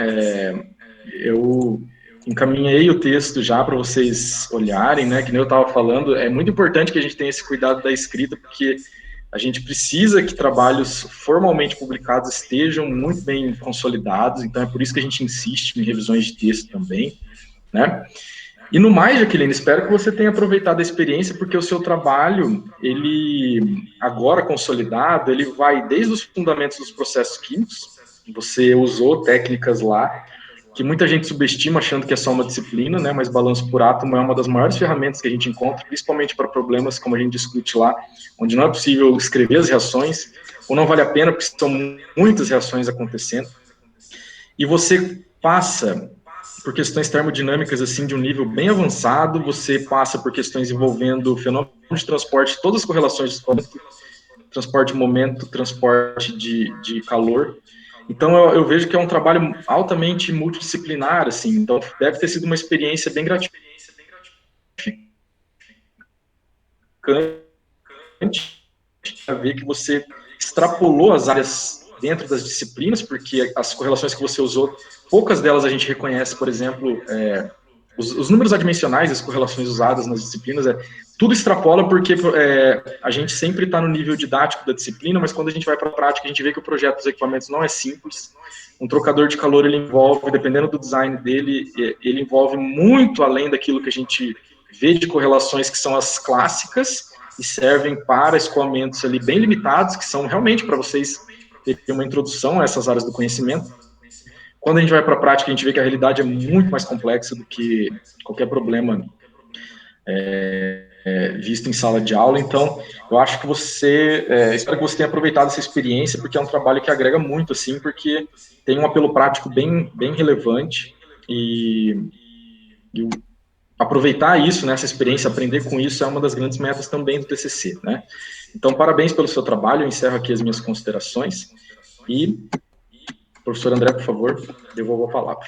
eu encaminhei o texto já para vocês olharem, né? Que nem eu estava falando, é muito importante que a gente tenha esse cuidado da escrita, porque a gente precisa que trabalhos formalmente publicados estejam muito bem consolidados, então é por isso que a gente insiste em revisões de texto também, né? E no mais, Jaqueline, espero que você tenha aproveitado a experiência, porque o seu trabalho, ele, agora consolidado, ele vai desde os fundamentos dos processos químicos, você usou técnicas lá, que muita gente subestima achando que é só uma disciplina, né, mas balanço por átomo é uma das maiores ferramentas que a gente encontra, principalmente para problemas como a gente discute lá, onde não é possível escrever as reações, ou não vale a pena, porque são muitas reações acontecendo. E você passa por questões termodinâmicas assim de um nível bem avançado, você passa por questões envolvendo fenômenos de transporte, todas as correlações de escoamento, transporte de momento, transporte de calor. Então eu vejo que é um trabalho altamente multidisciplinar, assim, então deve ter sido uma experiência bem gratificante a ver que você extrapolou as áreas dentro das disciplinas, porque as correlações que você usou, poucas delas a gente reconhece, por exemplo, os números adimensionais, as correlações usadas nas disciplinas, tudo extrapola porque a gente sempre está no nível didático da disciplina, mas quando a gente vai para a prática, a gente vê que o projeto dos equipamentos não é simples. Um trocador de calor, ele envolve, dependendo do design dele, ele envolve muito além daquilo que a gente vê de correlações que são as clássicas e servem para escoamentos ali bem limitados, que são realmente para vocês terem uma introdução a essas áreas do conhecimento. Quando a gente vai para a prática, a gente vê que a realidade é muito mais complexa do que qualquer problema visto em sala de aula. Então, eu acho que espero que você tenha aproveitado essa experiência, porque é um trabalho que agrega muito, assim, porque tem um apelo prático bem, bem relevante e aproveitar isso, né, essa experiência, aprender com isso é uma das grandes metas também do TCC, né? Então, parabéns pelo seu trabalho, eu encerro aqui as minhas considerações e, professor André, por favor, devolvo a palavra.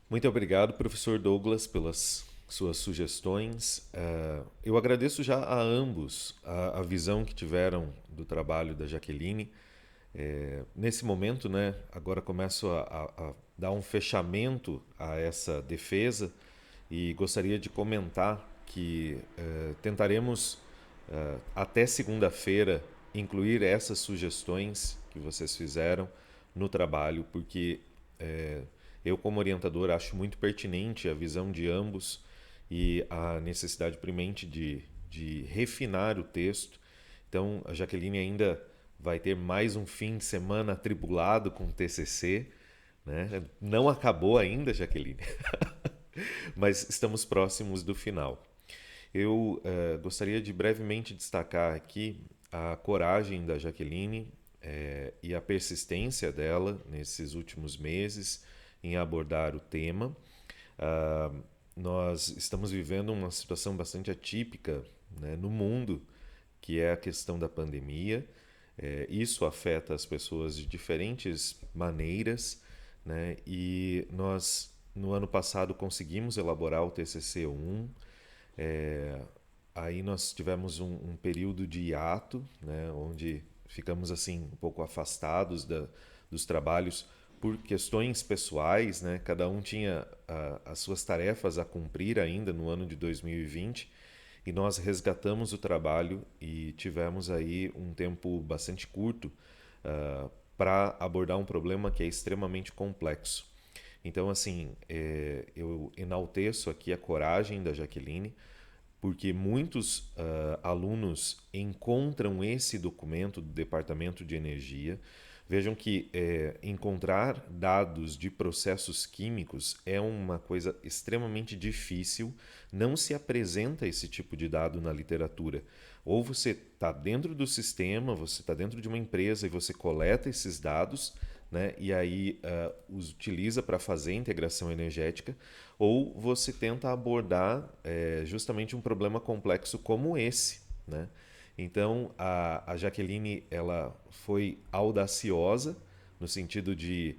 Muito obrigado, professor Douglas, pelas suas sugestões. Eu agradeço já a ambos a visão que tiveram do trabalho da Jaqueline. Nesse momento, né, agora começo a dar um fechamento a essa defesa e gostaria de comentar que tentaremos até segunda-feira incluir essas sugestões que vocês fizeram no trabalho, porque eu, como orientador, acho muito pertinente a visão de ambos e a necessidade premente de refinar o texto. Então, a Jaqueline ainda vai ter mais um fim de semana atribulado com o TCC, né? Não acabou ainda, Jaqueline, mas estamos próximos do final. Eu gostaria de brevemente destacar aqui a coragem da Jaqueline e a persistência dela nesses últimos meses em abordar o tema. Nós estamos vivendo uma situação bastante atípica, né, no mundo, que é a questão da pandemia. Isso afeta as pessoas de diferentes maneiras, né, e nós, no ano passado, conseguimos elaborar o TCC-1. Aí nós tivemos um período de hiato, né, onde ficamos assim um pouco afastados dos trabalhos por questões pessoais, né? Cada um tinha as suas tarefas a cumprir ainda no ano de 2020 e nós resgatamos o trabalho e tivemos aí um tempo bastante curto para abordar um problema que é extremamente complexo. Então, assim, eu enalteço aqui a coragem da Jaqueline, porque muitos alunos encontram esse documento do Departamento de Energia. Vejam que encontrar dados de processos químicos é uma coisa extremamente difícil, não se apresenta esse tipo de dado na literatura. Ou você está dentro do sistema, você está dentro de uma empresa e você coleta esses dados, né, e aí os utiliza para fazer a integração energética, ou você tenta abordar justamente um problema complexo como esse, né? Então, a Jaqueline ela foi audaciosa no sentido de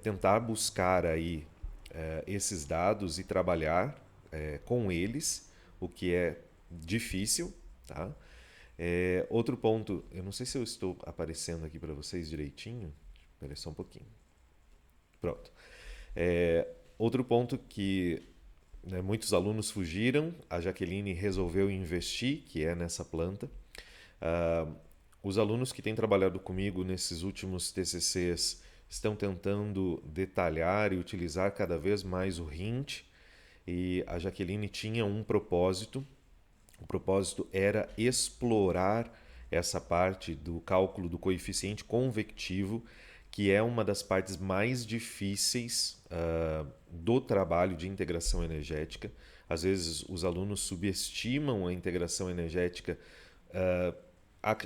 tentar buscar aí esses dados e trabalhar com eles, o que é difícil, tá? Outro ponto, eu não sei se eu estou aparecendo aqui para vocês direitinho. Espera só um pouquinho. Pronto. Outro ponto que muitos alunos fugiram, a Jaqueline resolveu investir, que é nessa planta. Os alunos que têm trabalhado comigo nesses últimos TCCs estão tentando detalhar e utilizar cada vez mais o RINT, e a Jaqueline tinha um propósito. O propósito era explorar essa parte do cálculo do coeficiente convectivo, que é uma das partes mais difíceis do trabalho de integração energética. Às vezes os alunos subestimam a integração energética,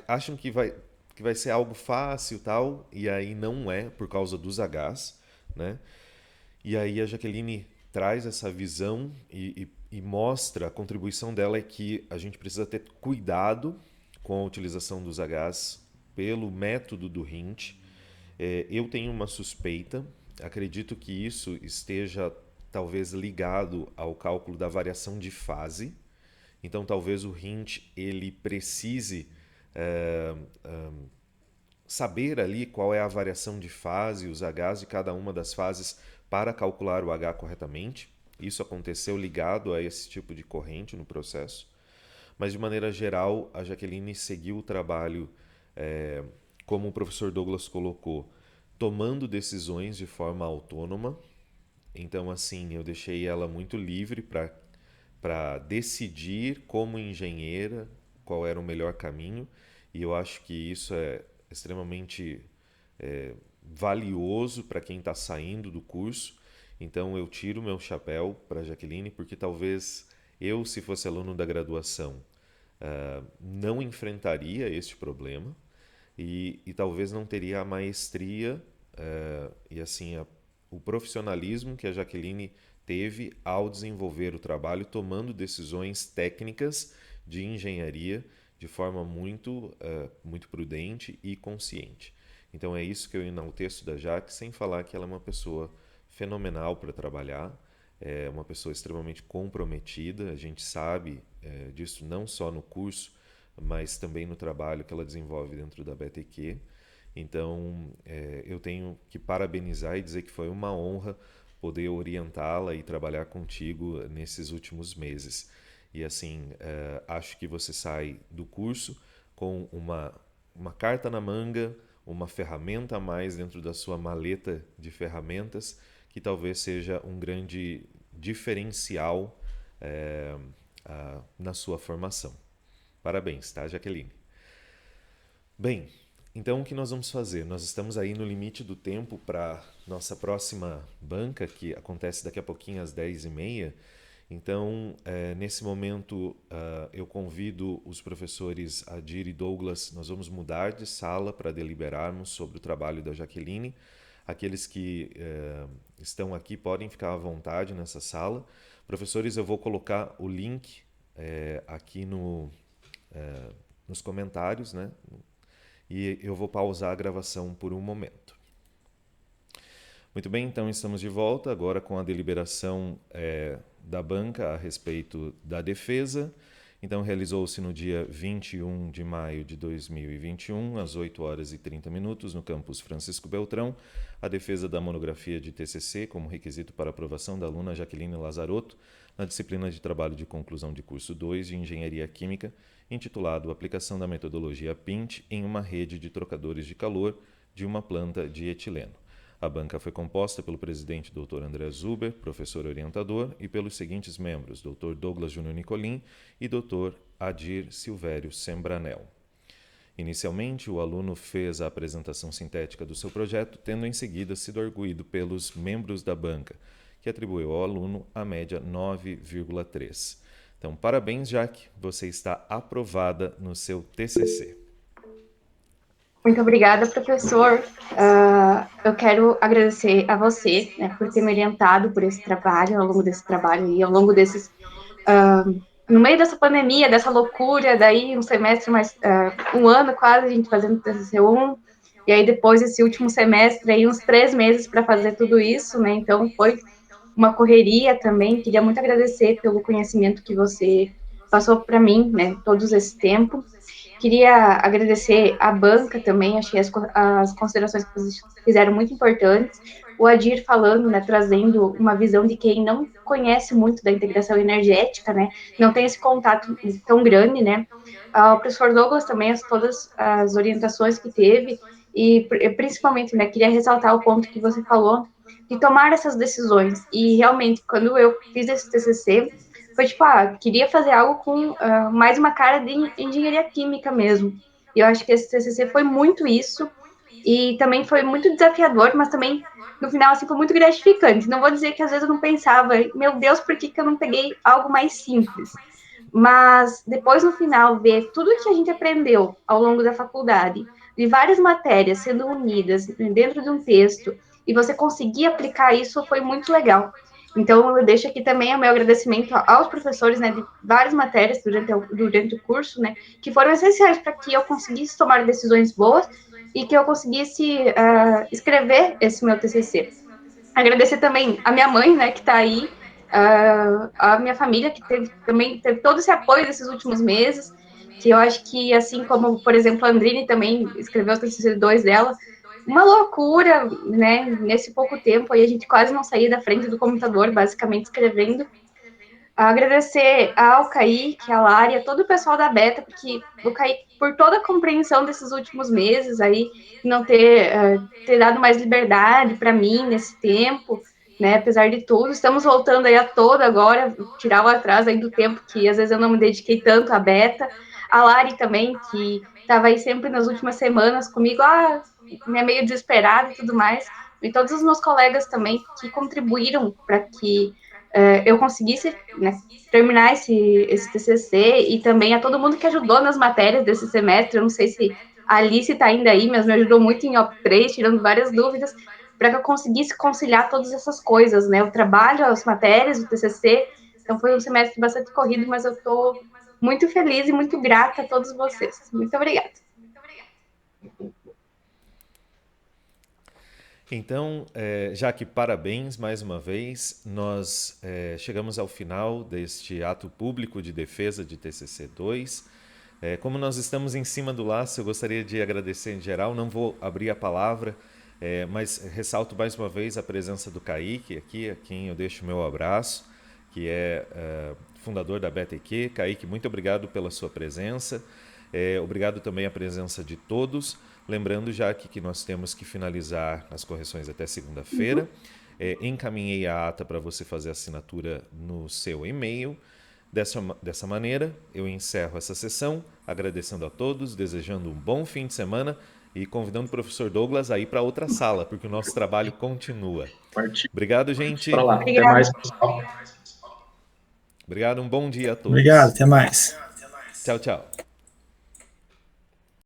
acham que vai ser algo fácil, tal, e aí não é, por causa dos Hs, né? E aí a Jaqueline traz essa visão e mostra a contribuição dela é que a gente precisa ter cuidado com a utilização dos Hs pelo método do Hint. Eu tenho uma suspeita, acredito que isso esteja talvez ligado ao cálculo da variação de fase. Então talvez o Hint ele precise saber ali qual é a variação de fase, os Hs de cada uma das fases para calcular o H corretamente. Isso aconteceu ligado a esse tipo de corrente no processo. Mas de maneira geral, a Jaqueline seguiu o trabalho, como o professor Douglas colocou, tomando decisões de forma autônoma. Então, assim, eu deixei ela muito livre para decidir como engenheira qual era o melhor caminho, e eu acho que isso é extremamente valioso para quem está saindo do curso. Então eu tiro meu chapéu para a Jaqueline, porque talvez eu, se fosse aluno da graduação, não enfrentaria este problema e talvez não teria a maestria e assim o profissionalismo que a Jaqueline teve ao desenvolver o trabalho, tomando decisões técnicas de engenharia de forma muito prudente e consciente. Então é isso que eu enalteço da Jaque, sem falar que ela é uma pessoa fenomenal para trabalhar, é uma pessoa extremamente comprometida, a gente sabe disso não só no curso, mas também no trabalho que ela desenvolve dentro da BTQ. Então eu tenho que parabenizar e dizer que foi uma honra poder orientá-la e trabalhar contigo nesses últimos meses. E assim, acho que você sai do curso com uma carta na manga, uma ferramenta a mais dentro da sua maleta de ferramentas, que talvez seja um grande diferencial na sua formação. Parabéns, tá, Jaqueline? Bem, então o que nós vamos fazer? Nós estamos aí no limite do tempo para nossa próxima banca, que acontece daqui a pouquinho às 10h30. Então, nesse momento, eu convido os professores Adir e Douglas, nós vamos mudar de sala para deliberarmos sobre o trabalho da Jaqueline. Aqueles que estão aqui podem ficar à vontade nessa sala. Professores, eu vou colocar o link aqui nos comentários, né? E eu vou pausar a gravação por um momento. Muito bem, então estamos de volta agora com a deliberação da banca a respeito da defesa. Então realizou-se no dia 21 de maio de 2021, às 8h30, no campus Francisco Beltrão, a defesa da monografia de TCC como requisito para aprovação da aluna Jaqueline Lazarotto na disciplina de trabalho de conclusão de curso 2 de Engenharia Química, intitulado Aplicação da metodologia PINT em uma rede de trocadores de calor de uma planta de etileno. A banca foi composta pelo presidente Dr. André Zuber, professor orientador, e pelos seguintes membros, Dr. Douglas Júnior Nicolin e Dr. Adir Silvério Sembranel. Inicialmente, o aluno fez a apresentação sintética do seu projeto, tendo em seguida sido arguido pelos membros da banca, que atribuiu ao aluno a média 9,3. Então, parabéns, Jaque, você está aprovada no seu TCC. Muito obrigada, professor. Eu quero agradecer a você, né, por ter me orientado por esse trabalho, ao longo desse trabalho e ao longo desses... no meio dessa pandemia, dessa loucura, daí um semestre mais... um ano quase, a gente fazendo TCC1, e aí depois esse último semestre, aí uns 3 meses para fazer tudo isso, né, então foi uma correria também. Queria muito agradecer pelo conhecimento que você passou para mim, né, todos esse tempo. Queria agradecer a banca também, achei as considerações que vocês fizeram muito importantes. O Adir falando, né, trazendo uma visão de quem não conhece muito da integração energética, né, não tem esse contato tão grande, né. O professor Douglas também, todas as orientações que teve, e principalmente, né, queria ressaltar o ponto que você falou, de tomar essas decisões. E realmente, quando eu fiz esse TCC, foi tipo, queria fazer algo com mais uma cara de engenharia química mesmo. E eu acho que esse TCC foi muito isso, e também foi muito desafiador, mas também, no final, assim, foi muito gratificante. Não vou dizer que às vezes eu não pensava, meu Deus, por que eu não peguei algo mais simples? Mas depois, no final, ver tudo que a gente aprendeu ao longo da faculdade, de várias matérias sendo unidas dentro de um texto, e você conseguir aplicar isso foi muito legal. Então, eu deixo aqui também o meu agradecimento aos professores, né, de várias matérias durante o curso, né, que foram essenciais para que eu conseguisse tomar decisões boas e que eu conseguisse escrever esse meu TCC. Agradecer também a minha mãe, né, que está aí, a minha família, que também teve todo esse apoio desses últimos meses, que eu acho que, assim como, por exemplo, a Andrine também escreveu o TCC2 dela, uma loucura, né, nesse pouco tempo, aí a gente quase não saía da frente do computador, basicamente escrevendo. Agradecer ao Kaique, a Lari, a todo o pessoal da Beta, porque o Kaique, por toda a compreensão desses últimos meses aí, não ter dado mais liberdade para mim nesse tempo, né, apesar de tudo, estamos voltando aí a todo agora, tirar o atraso aí do tempo que às vezes eu não me dediquei tanto à Beta, a Lari também, que estava aí sempre nas últimas semanas comigo, meio desesperada e tudo mais, e todos os meus colegas também que contribuíram para que eu conseguisse, né, terminar esse TCC, e também a todo mundo que ajudou nas matérias desse semestre. Eu não sei se a Alice está ainda aí, mas me ajudou muito em OP3, tirando várias dúvidas, para que eu conseguisse conciliar todas essas coisas, né, o trabalho, as matérias, o TCC. Então foi um semestre bastante corrido, mas eu estou muito feliz e muito grata a todos vocês. Muito obrigada. Então, Jaque, parabéns mais uma vez. Nós chegamos ao final deste ato público de defesa de TCC2. Como nós estamos em cima do laço, eu gostaria de agradecer em geral. Não vou abrir a palavra, mas ressalto mais uma vez a presença do Kaique aqui, a quem eu deixo o meu abraço, que é fundador da BTQ. Kaique, muito obrigado pela sua presença. Obrigado também a presença de todos. Lembrando já que nós temos que finalizar as correções até segunda-feira. Encaminhei a ata para você fazer a assinatura no seu e-mail. Dessa maneira, eu encerro essa sessão, agradecendo a todos, desejando um bom fim de semana e convidando o professor Douglas a ir para outra sala, porque o nosso trabalho continua. Obrigado, gente. Para lá. Até mais, pessoal. Obrigado, um bom dia a todos. Obrigado, até mais. Tchau, tchau.